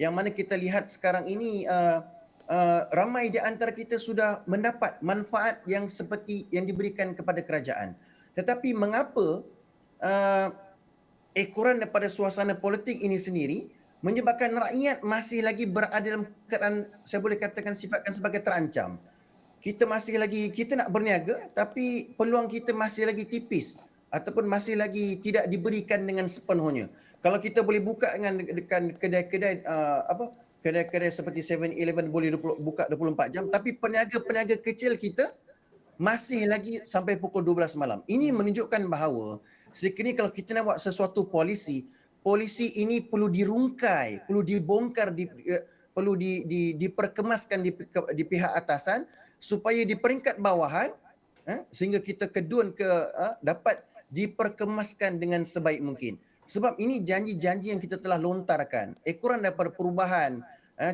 yang mana kita lihat sekarang ini ramai di antara kita sudah mendapat manfaat yang seperti yang diberikan kepada kerajaan. Tetapi mengapa ekoran daripada suasana politik ini sendiri menyebabkan rakyat masih lagi berada dalam keadaan, saya boleh katakan sifatkan sebagai terancam. Kita nak berniaga tapi peluang kita masih lagi tipis. ataupun masih lagi tidak diberikan dengan sepenuhnya. Kalau kita boleh buka dengan kedai-kedai kedai-kedai seperti 7-Eleven boleh buka 24 jam, tapi peniaga-peniaga kecil kita masih lagi sampai pukul 12 malam. Ini menunjukkan bahawa sekiranya kalau kita nak buat sesuatu polisi ini perlu dirungkai, perlu dibongkar, perlu diperkemaskan di pihak atasan supaya di peringkat bawahan sehingga kita kedun dapat diperkemaskan dengan sebaik mungkin. Sebab ini janji-janji yang kita telah lontarkan. Ekoran daripada perubahan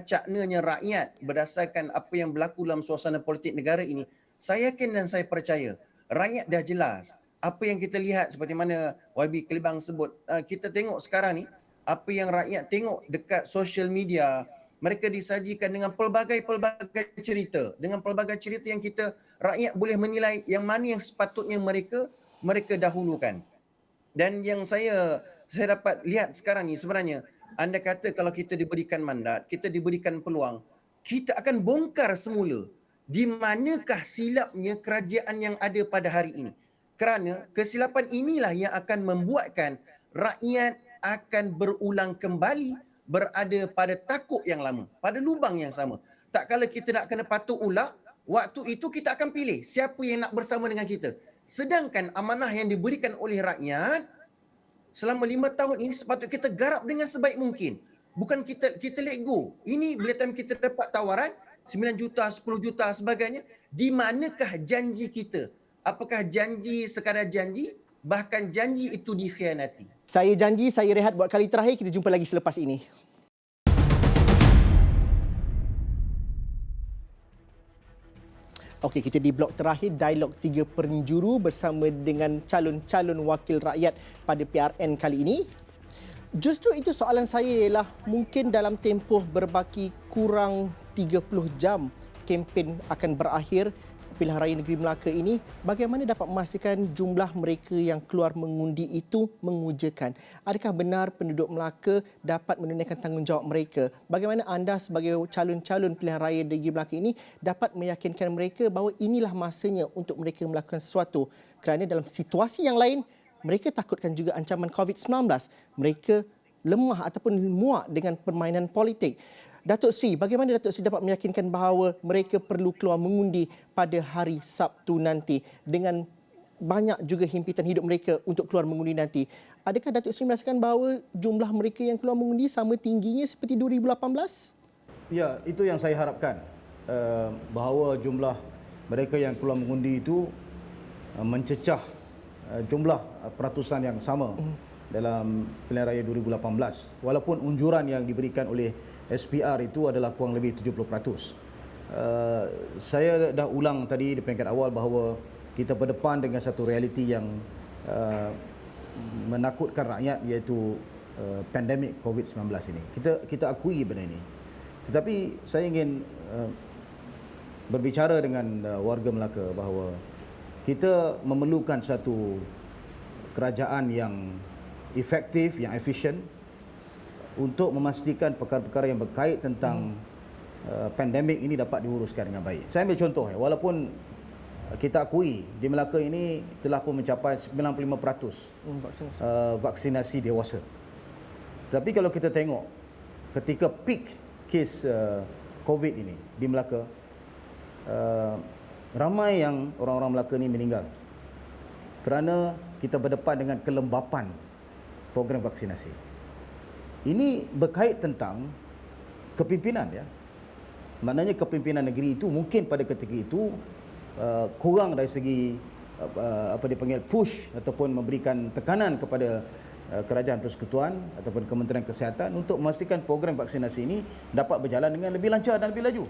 caknanya rakyat berdasarkan apa yang berlaku dalam suasana politik negara ini, saya yakin dan saya percaya rakyat dah jelas. Apa yang kita lihat seperti mana YB Kelibang sebut, kita tengok sekarang ni, apa yang rakyat tengok dekat social media, mereka disajikan dengan pelbagai cerita. Dengan pelbagai cerita yang rakyat boleh menilai yang mana yang sepatutnya mereka dahulukan. Dan yang saya dapat lihat sekarang ni sebenarnya, anda kata kalau kita diberikan mandat, kita diberikan peluang, kita akan bongkar semula di manakah silapnya kerajaan yang ada pada hari ini. Kerana kesilapan inilah yang akan membuatkan rakyat akan berulang kembali berada pada takuk yang lama, pada lubang yang sama. Tak kala kita nak kena patuk ular, waktu itu kita akan pilih siapa yang nak bersama dengan kita. Sedangkan amanah yang diberikan oleh rakyat selama 5 tahun ini sepatutnya kita garap dengan sebaik mungkin. Bukan kita let go. Ini bila time kita dapat tawaran 9 juta, 10 juta sebagainya, di manakah janji kita? Apakah janji sekadar janji? Bahkan janji itu dikhianati. Saya janji, saya rehat buat kali terakhir. Kita jumpa lagi selepas ini. Okey, kita di blok terakhir, dialog 3 penjuru bersama dengan calon-calon wakil rakyat pada PRN kali ini. Justru itu soalan saya ialah, mungkin dalam tempoh berbaki kurang 30 jam kempen akan berakhir pilihan raya negeri Melaka ini, bagaimana dapat memastikan jumlah mereka yang keluar mengundi itu mengujakan? Adakah benar penduduk Melaka dapat menunaikan tanggungjawab mereka? Bagaimana anda sebagai calon-calon pilihan raya negeri Melaka ini dapat meyakinkan mereka bahawa inilah masanya untuk mereka melakukan sesuatu? Kerana dalam situasi yang lain, mereka takutkan juga ancaman COVID-19. Mereka lemah ataupun muak dengan permainan politik. Datuk Seri, bagaimana Datuk Seri dapat meyakinkan bahawa mereka perlu keluar mengundi pada hari Sabtu nanti dengan banyak juga himpitan hidup mereka untuk keluar mengundi nanti? Adakah Datuk Seri merasakan bahawa jumlah mereka yang keluar mengundi sama tingginya seperti 2018? Ya, itu yang saya harapkan. Bahawa jumlah mereka yang keluar mengundi itu mencecah jumlah peratusan yang sama dalam pilihan raya 2018. Walaupun unjuran yang diberikan oleh SPR itu adalah kurang lebih 70%. Saya dah ulang tadi di peringkat awal bahawa kita berdepan dengan satu realiti yang menakutkan rakyat, iaitu pandemik COVID-19 ini. Kita akui benda ini. Tetapi saya ingin berbicara dengan warga Melaka bahawa kita memerlukan satu kerajaan yang efektif, yang efisien untuk memastikan perkara-perkara yang berkait tentang pandemik ini dapat diuruskan dengan baik. Saya ambil contoh, walaupun kita akui di Melaka ini telah pun mencapai 95% vaksinasi dewasa. Tapi kalau kita tengok ketika peak kes COVID ini di Melaka, ramai yang orang-orang Melaka ini meninggal kerana kita berdepan dengan kelembapan program vaksinasi. Ini berkait tentang kepimpinan, ya. Maknanya kepimpinan negeri itu mungkin pada ketika itu kurang dari segi apa dipanggil push ataupun memberikan tekanan kepada kerajaan persekutuan ataupun Kementerian Kesihatan untuk memastikan program vaksinasi ini dapat berjalan dengan lebih lancar dan lebih laju.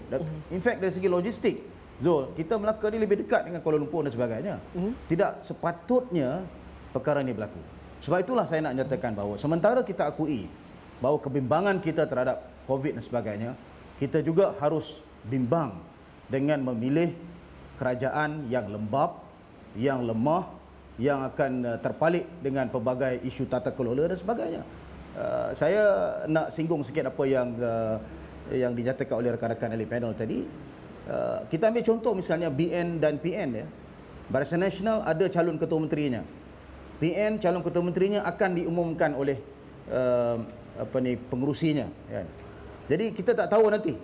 In fact, dari segi logistik, Zul, kita Melaka ni lebih dekat dengan Kuala Lumpur dan sebagainya. Tidak sepatutnya perkara ini berlaku. Sebab itulah saya nak nyatakan bahawa sementara kita akui bahawa kebimbangan kita terhadap COVID dan sebagainya, kita juga harus bimbang dengan memilih kerajaan yang lembap, yang lemah, yang akan terpalit dengan pelbagai isu tata kelola dan sebagainya. Saya nak singgung sikit apa yang dinyatakan oleh rakan-rakan ahli panel tadi. Kita ambil contoh misalnya BN dan PN, ya. Barisan Nasional ada calon ketua menterinya. PN calon ketua menterinya akan diumumkan oleh pengerusinya, kan. Jadi kita tak tahu nanti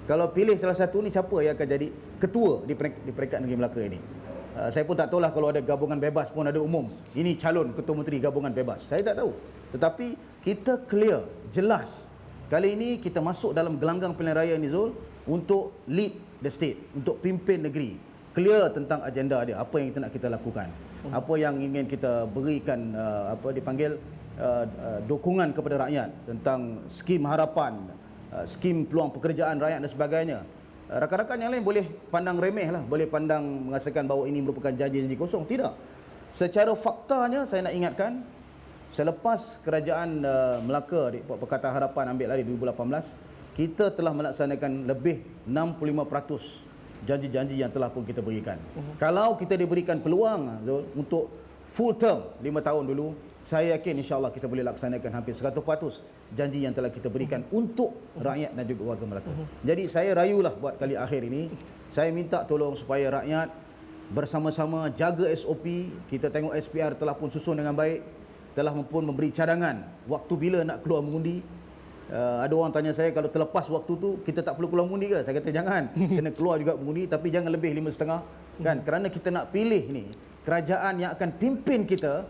kalau pilih salah satu ni siapa yang akan jadi ketua di peringkat Negeri Melaka ini. Saya pun tak tahulah kalau ada gabungan bebas pun ada umum. Ini calon ketua menteri gabungan bebas. Saya tak tahu. Tetapi kita clear, jelas. Kali ini kita masuk dalam gelanggang pilihan raya ni, Zul, untuk lead the state, untuk pimpin negeri. Clear tentang agenda dia, apa yang kita nak lakukan. Apa yang ingin kita berikan dukungan kepada rakyat tentang skim harapan, skim peluang pekerjaan rakyat dan sebagainya. Rakan-rakan yang lain boleh pandang remeh lah, boleh pandang mengatakan bahawa ini merupakan janji-janji kosong. Tidak. Secara faktanya saya nak ingatkan, selepas kerajaan Melaka di Pakatan Harapan ambil alih 2018, kita telah melaksanakan lebih 65% janji-janji yang telah pun kita berikan. Kalau kita diberikan peluang, Zul, untuk full term 5 tahun dulu, saya yakin insya-Allah kita boleh laksanakan hampir 100% janji yang telah kita berikan untuk rakyat dan juga warga Melaka. Jadi saya rayulah buat kali akhir ini, saya minta tolong supaya rakyat bersama-sama jaga SOP. Kita tengok SPR telah pun susun dengan baik, telah pun memberi cadangan waktu bila nak keluar mengundi. Ada orang tanya saya, kalau terlepas waktu tu kita tak perlu keluar mengundi ke? Saya kata jangan, kena keluar juga mengundi, tapi jangan lebih 5.5, kan? Kerana kita nak pilih ni kerajaan yang akan pimpin kita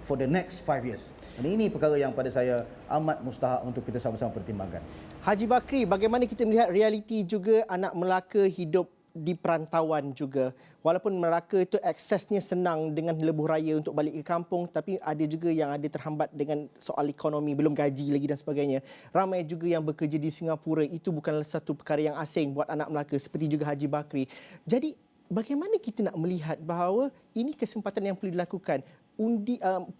for the next 5 years. Dan ini perkara yang pada saya amat mustahak untuk kita sama-sama pertimbangkan. Haji Bakri, bagaimana kita melihat realiti juga anak Melaka hidup di perantauan juga? Walaupun Melaka itu aksesnya senang dengan lebuh raya untuk balik ke kampung, tapi ada juga yang ada terhambat dengan soal ekonomi, belum gaji lagi dan sebagainya. Ramai juga yang bekerja di Singapura, itu bukanlah satu perkara yang asing buat anak Melaka, seperti juga Haji Bakri. Jadi bagaimana kita nak melihat bahawa ini kesempatan yang perlu dilakukan?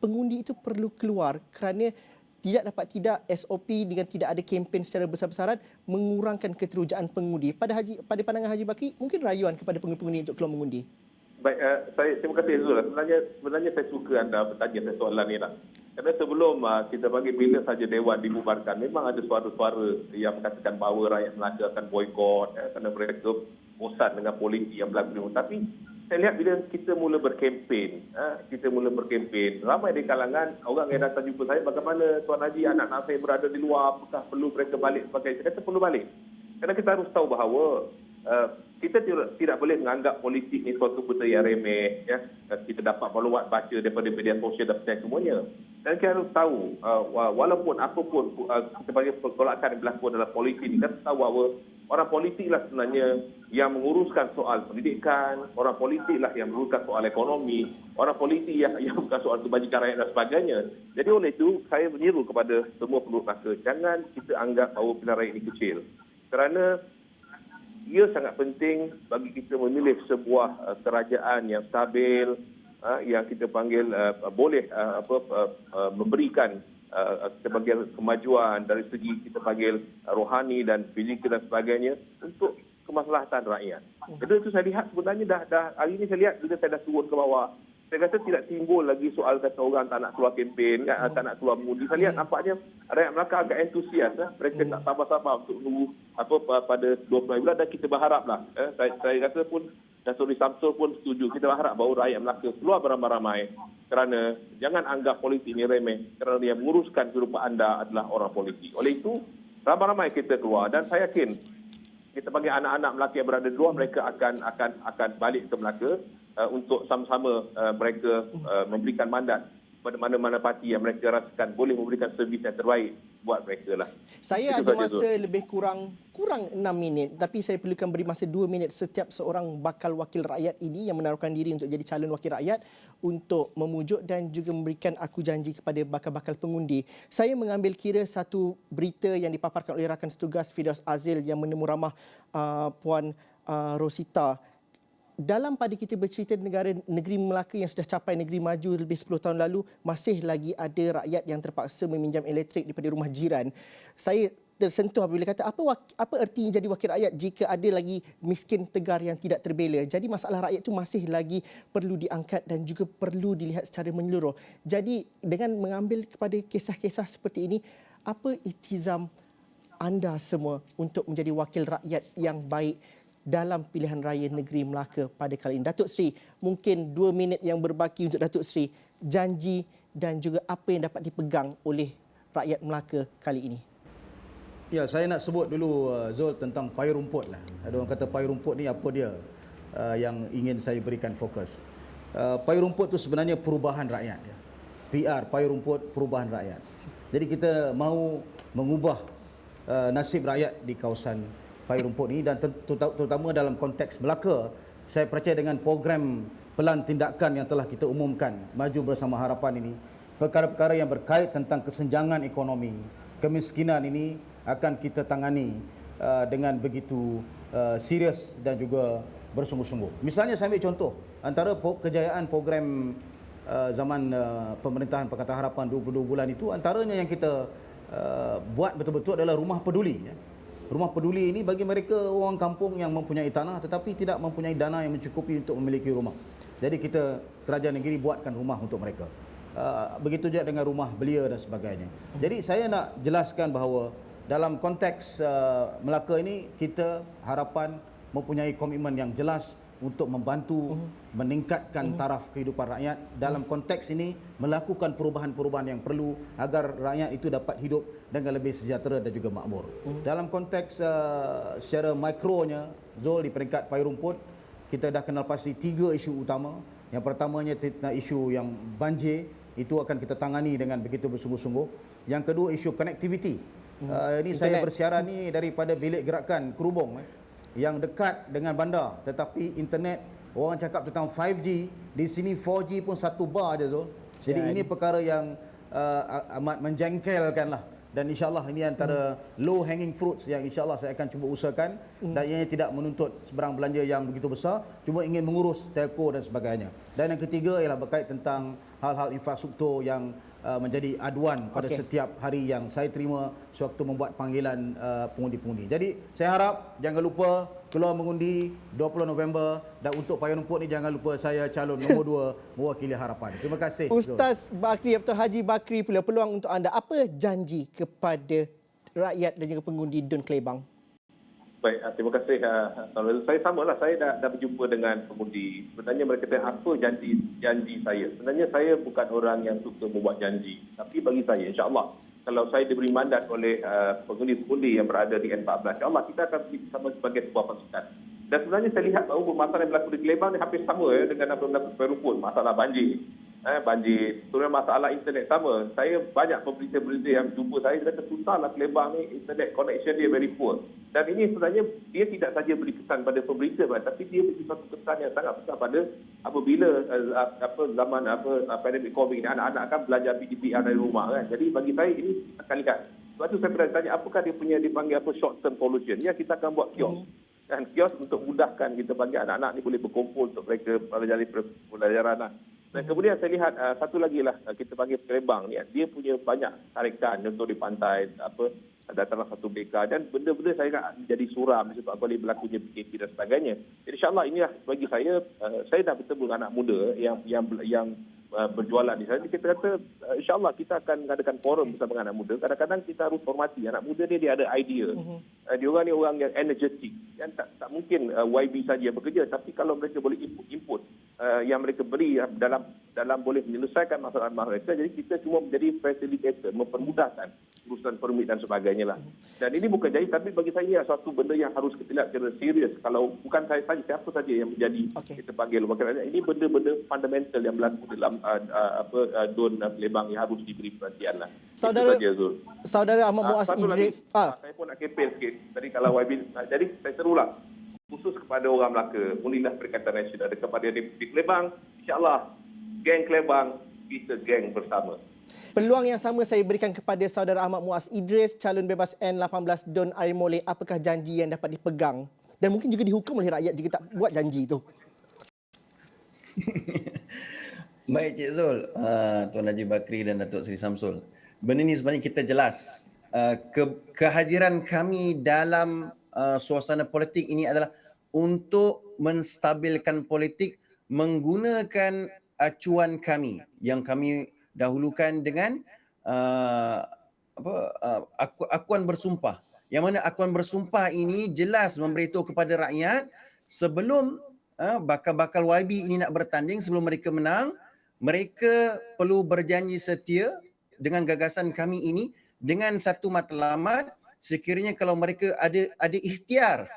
Pengundi itu perlu keluar kerana tidak SOP dengan tidak ada kempen secara besar-besaran mengurangkan keterujaan pengundi. Pada pandangan Haji Bakri, mungkin rayuan kepada pengundi untuk keluar mengundi. Baik, terima kasih Zul. Sebenarnya saya suka anda bertanya soalan ini lah. Kerana sebelum kita bagi bila saja Dewan dibubarkan, memang ada suara-suara yang mengatakan bahawa rakyat Melaka akan boikot kerana mereka bosan dengan politik yang berlaku. Tapi saya lihat bila kita mula berkempen, ramai di kalangan orang yang datang jumpa saya, bagaimana Tuan Haji, anak-anak saya berada di luar, apakah perlu mereka balik sebagai, saya kata perlu balik. Kerana kita harus tahu bahawa kita tidak boleh menganggap politik ni suatu benda yang remeh. Ya. Kita dapat maklumat baca daripada media sosial dan semuanya. Dan kita harus tahu, walaupun apapun sebagai pergolakan yang berlaku dalam politik ni, kita tahu bahawa orang politiklah sebenarnya yang menguruskan soal pendidikan, orang politiklah yang menguruskan soal ekonomi, orang politik yang menguruskan soal kebajikan rakyat dan sebagainya. Jadi oleh itu, saya menyeru kepada semua penduduk Melaka, jangan kita anggap bahawa pilihan raya ini kecil. Kerana ia sangat penting bagi kita memilih sebuah kerajaan yang stabil, yang kita panggil boleh memberikan sebagai kemajuan dari segi kita panggil rohani dan fizikal dan sebagainya untuk kemaslahatan rakyat. Jadi itu saya lihat sebenarnya dah hari ini saya lihat bila saya dah turun ke bawah, saya kata tidak timbul lagi soal kata orang tak nak keluar kempen, tak nak keluar mengundi. Saya lihat nampaknya rakyat Melaka agak antusias. Mereka tak sabar-sabar untuk menunggu pada 29 bulan, dan kita berharaplah. Saya rasa pun Datuk Samsul pun setuju. Kita berharap bahawa rakyat Melaka keluar beramai-ramai, kerana jangan anggap politik ini remeh, kerana yang menguruskan kehidupan anda adalah orang politik. Oleh itu, ramai-ramai kita keluar, dan saya yakin kita bagi anak-anak Melaka yang berada di luar, mereka akan balik ke Melaka untuk sama-sama mereka memberikan mandat pada mana-mana parti yang mereka rasakan boleh memberikan servis yang terbaik buat mereka lah. Saya ada masa lebih kurang 6 minit, tapi saya perlukan beri masa 2 minit setiap seorang bakal wakil rakyat ini yang menaruhkan diri untuk jadi calon wakil rakyat untuk memujuk dan juga memberikan aku janji kepada bakal-bakal pengundi. Saya mengambil kira satu berita yang dipaparkan oleh rakan setugas Firdaus Azil yang menemu ramah Puan Rosita. Dalam pada kita bercerita negeri Melaka yang sudah capai negeri maju lebih 10 tahun lalu, masih lagi ada rakyat yang terpaksa meminjam elektrik daripada rumah jiran. Saya tersentuh apabila kata apa ertinya jadi wakil rakyat jika ada lagi miskin tegar yang tidak terbela. Jadi masalah rakyat itu masih lagi perlu diangkat dan juga perlu dilihat secara menyeluruh. Jadi dengan mengambil kepada kisah-kisah seperti ini, apa iktizam anda semua untuk menjadi wakil rakyat yang baik dalam pilihan raya negeri Melaka pada kali ini. Datuk Seri, mungkin 2 minit yang berbaki untuk Datuk Seri, janji dan juga apa yang dapat dipegang oleh rakyat Melaka kali ini. Ya, saya nak sebut dulu Zul tentang payung rumput lah. Ada orang kata payung rumput ni apa dia yang ingin saya berikan fokus. Payung rumput tu sebenarnya perubahan rakyat. PR, payung rumput perubahan rakyat. Jadi kita mahu mengubah nasib rakyat di kawasan payung rumput ni dan terutama dalam konteks Melaka, saya percaya dengan program pelan tindakan yang telah kita umumkan, Maju Bersama Harapan ini, perkara-perkara yang berkait tentang kesenjangan ekonomi, kemiskinan ini akan kita tangani dengan begitu serius dan juga bersungguh-sungguh. Misalnya saya ambil contoh, antara kejayaan program zaman pemerintahan Pakatan Harapan 22 bulan itu, antaranya yang kita buat betul-betul adalah rumah peduli. Rumah peduli ini bagi mereka orang kampung yang mempunyai tanah tetapi tidak mempunyai dana yang mencukupi untuk memiliki rumah. Jadi kita, kerajaan negeri buatkan rumah untuk mereka. Begitu juga dengan rumah belia dan sebagainya. Jadi saya nak jelaskan bahawa dalam konteks Melaka ini, kita harapan mempunyai komitmen yang jelas untuk membantu meningkatkan taraf kehidupan rakyat. Dalam konteks ini melakukan perubahan-perubahan yang perlu agar rakyat itu dapat hidup dengan lebih sejahtera dan juga makmur. Dalam konteks secara mikronya, Zul, di peringkat payung rumput, kita dah kenal pasti 3 isu utama. Yang pertamanya isu yang banjir, itu akan kita tangani dengan begitu bersungguh-sungguh. Yang kedua, isu connectivity. Ini saya bersiaran ni daripada bilik gerakan Kerubung yang dekat dengan bandar, tetapi internet, orang cakap tentang 5G, di sini 4G pun satu bar aja, Zul. Jadi ini perkara yang amat menjengkelkan lah. Dan insyaAllah ini antara low hanging fruits yang insyaAllah saya akan cuba usahakan. Dan ianya tidak menuntut sebarang belanja yang begitu besar, cuma ingin mengurus telco dan sebagainya. Dan yang ketiga ialah berkait tentang hal-hal infrastruktur yang menjadi aduan pada setiap hari yang saya terima sewaktu membuat panggilan pengundi-pengundi. Jadi saya harap jangan lupa keluar mengundi 20 November, dan untuk payung rumput ni jangan lupa saya calon nombor 2 mewakili harapan. Terima kasih. Ustaz Bakri, Dr. Haji Bakri pula, peluang untuk anda, apa janji kepada rakyat dan juga pengundi Dun Kelebang? Baik, terima kasih. Saya samalah, saya dah berjumpa dengan pengundi. Sebenarnya mereka tanya apa janji saya. Sebenarnya saya bukan orang yang suka membuat janji. Tapi bagi saya, insyaAllah, kalau saya diberi mandat oleh pengundi-pengundi yang berada di N14, insyaAllah kita akan bersama sebagai sebuah pasukan. Dan sebenarnya saya lihat bahawa masalah yang berlaku di Kelebang ni hampir sama dengan apa yang berlaku di Payung Rumput. Masalah banjir. Banjir, sebenarnya masalah internet sama. Saya banyak pemberita-pemberita yang jumpa saya, dia kata susahlah Kelebang ni, internet connection dia very poor. Dan ini sebenarnya dia tidak saja beri kesan pada pemberita, tapi dia beri satu kesan yang sangat besar pada apabila zaman pandemik COVID ni, anak-anak kan belajar PDPR dari rumah kan. Jadi bagi saya ini akan lihat. Sebab tu saya pernah tanya apakah dia dipanggil apa short term solution. Ya, kita akan buat kios. Dan kios untuk mudahkan kita bagi anak-anak ni boleh berkumpul untuk mereka pelajari pelajaran. Dan kemudian saya lihat satu lagi lah, kita panggil Kelebang ni, dia punya banyak tarikan contoh di pantai, dataran satu BK, dan benda-benda saya nak jadi suram sebab boleh berlakunya PKP dan sebagainya. Jadi insyaAllah inilah bagi saya dah bertemu dengan anak muda yang berjualan di sana. Kita kata insyaAllah kita akan mengadakan forum bersama dengan anak muda. Kadang-kadang kita harus hormati anak muda ni, dia ada idea. Dia orang ni orang yang energetik. Yang tak mungkin YB saja bekerja, tapi kalau mereka boleh input yang mereka beri dalam boleh menyelesaikan masalah mereka, jadi kita cuma menjadi facilitator, mempermudahkan urusan permit dan sebagainya lah. Dan ini bukan jadi, tapi bagi saya suatu benda yang harus kita lihat secara serius. Kalau bukan saya saja, siapa saja yang menjadi kita panggil wakil rakyat, ini benda-benda fundamental yang berlaku dalam Dun Kelebang yang harus diberi perhatian lah. Saudara Ahmad Muaz Idris. Saya pun nak kempen sikit. Tadi kalau YB, jadi saya serulah khusus kepada orang Melaka, Unilah Perikatan Nasional, kepada di Kelebang, insyaAllah geng Kelebang, kita geng bersama. Peluang yang sama saya berikan kepada saudara Ahmad Muaz Idris, calon bebas N18 Dun Arimole. Apakah janji yang dapat dipegang? Dan mungkin juga dihukum oleh rakyat jika tak buat janji itu. Baik Cik Zul, Tuan Haji Bakri dan Datuk Seri Samsul. Benda ni sebenarnya kita jelas. Kehadiran kami dalam suasana politik ini adalah untuk menstabilkan politik menggunakan acuan kami yang kami dahulukan dengan akuan bersumpah yang mana akuan bersumpah ini jelas memberitahu kepada rakyat sebelum bakal-bakal YB ini nak bertanding, sebelum mereka menang, mereka perlu berjanji setia dengan gagasan kami ini dengan satu matlamat, sekiranya kalau mereka ada ikhtiar,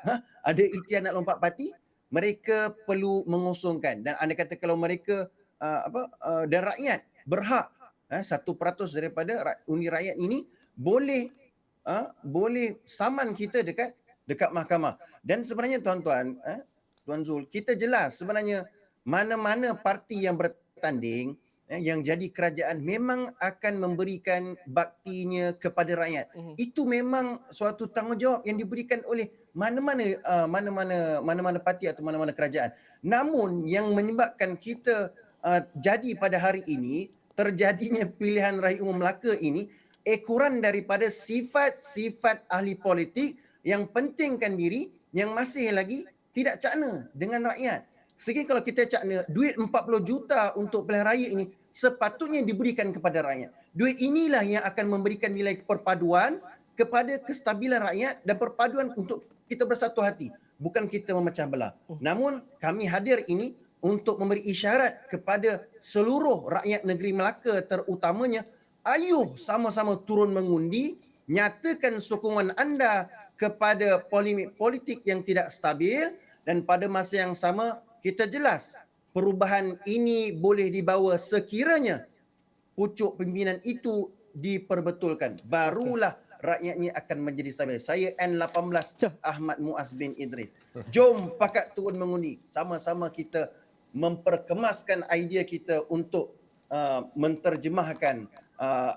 nak lompat parti, mereka perlu mengusungkan. Dan anda kata kalau mereka dan rakyat berhak 1% daripada undi rakyat ini boleh saman kita dekat mahkamah. Dan sebenarnya tuan-tuan, Tuan Zul, kita jelas sebenarnya mana-mana parti yang bertanding yang jadi kerajaan memang akan memberikan baktinya kepada rakyat. Itu memang suatu tanggungjawab yang diberikan oleh mana-mana parti atau mana-mana kerajaan. Namun yang menyebabkan kita jadi pada hari ini, terjadinya pilihan raya umum Melaka ini, ekoran daripada sifat-sifat ahli politik yang pentingkan diri, yang masih lagi tidak cakna dengan rakyat. Sehingga kalau kita cakna duit 40 juta untuk pilihan raya ini sepatutnya diberikan kepada rakyat. Duit inilah yang akan memberikan nilai perpaduan kepada kestabilan rakyat dan perpaduan untuk kita bersatu hati. Bukan kita memecah belah. Namun kami hadir ini untuk memberi isyarat kepada seluruh rakyat negeri Melaka terutamanya, ayuh sama-sama turun mengundi, nyatakan sokongan anda kepada polemik politik yang tidak stabil, dan pada masa yang sama kita jelas perubahan ini boleh dibawa sekiranya pucuk pimpinan itu diperbetulkan. Barulah rakyatnya akan menjadi stabil. Saya N18 Ahmad Muaz bin Idris. Jom pakat turun mengundi. Sama-sama kita memperkemaskan idea kita untuk menterjemahkan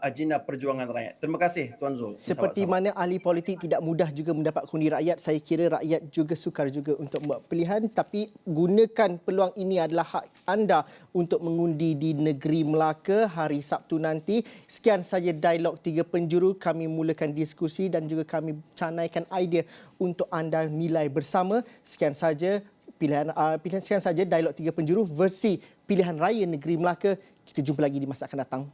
agenda perjuangan rakyat. Terima kasih Tuan Zul. Seperti mana ahli politik tidak mudah juga mendapat undi rakyat, saya kira rakyat juga sukar juga untuk membuat pilihan, tapi gunakan peluang ini adalah hak anda untuk mengundi di negeri Melaka hari Sabtu nanti. Sekian saja dialog 3 penjuru. Kami mulakan diskusi dan juga kami canaikan idea untuk anda nilai bersama. Sekian saja sekian saja dialog 3 penjuru versi pilihan raya negeri Melaka. Kita jumpa lagi di masa akan datang.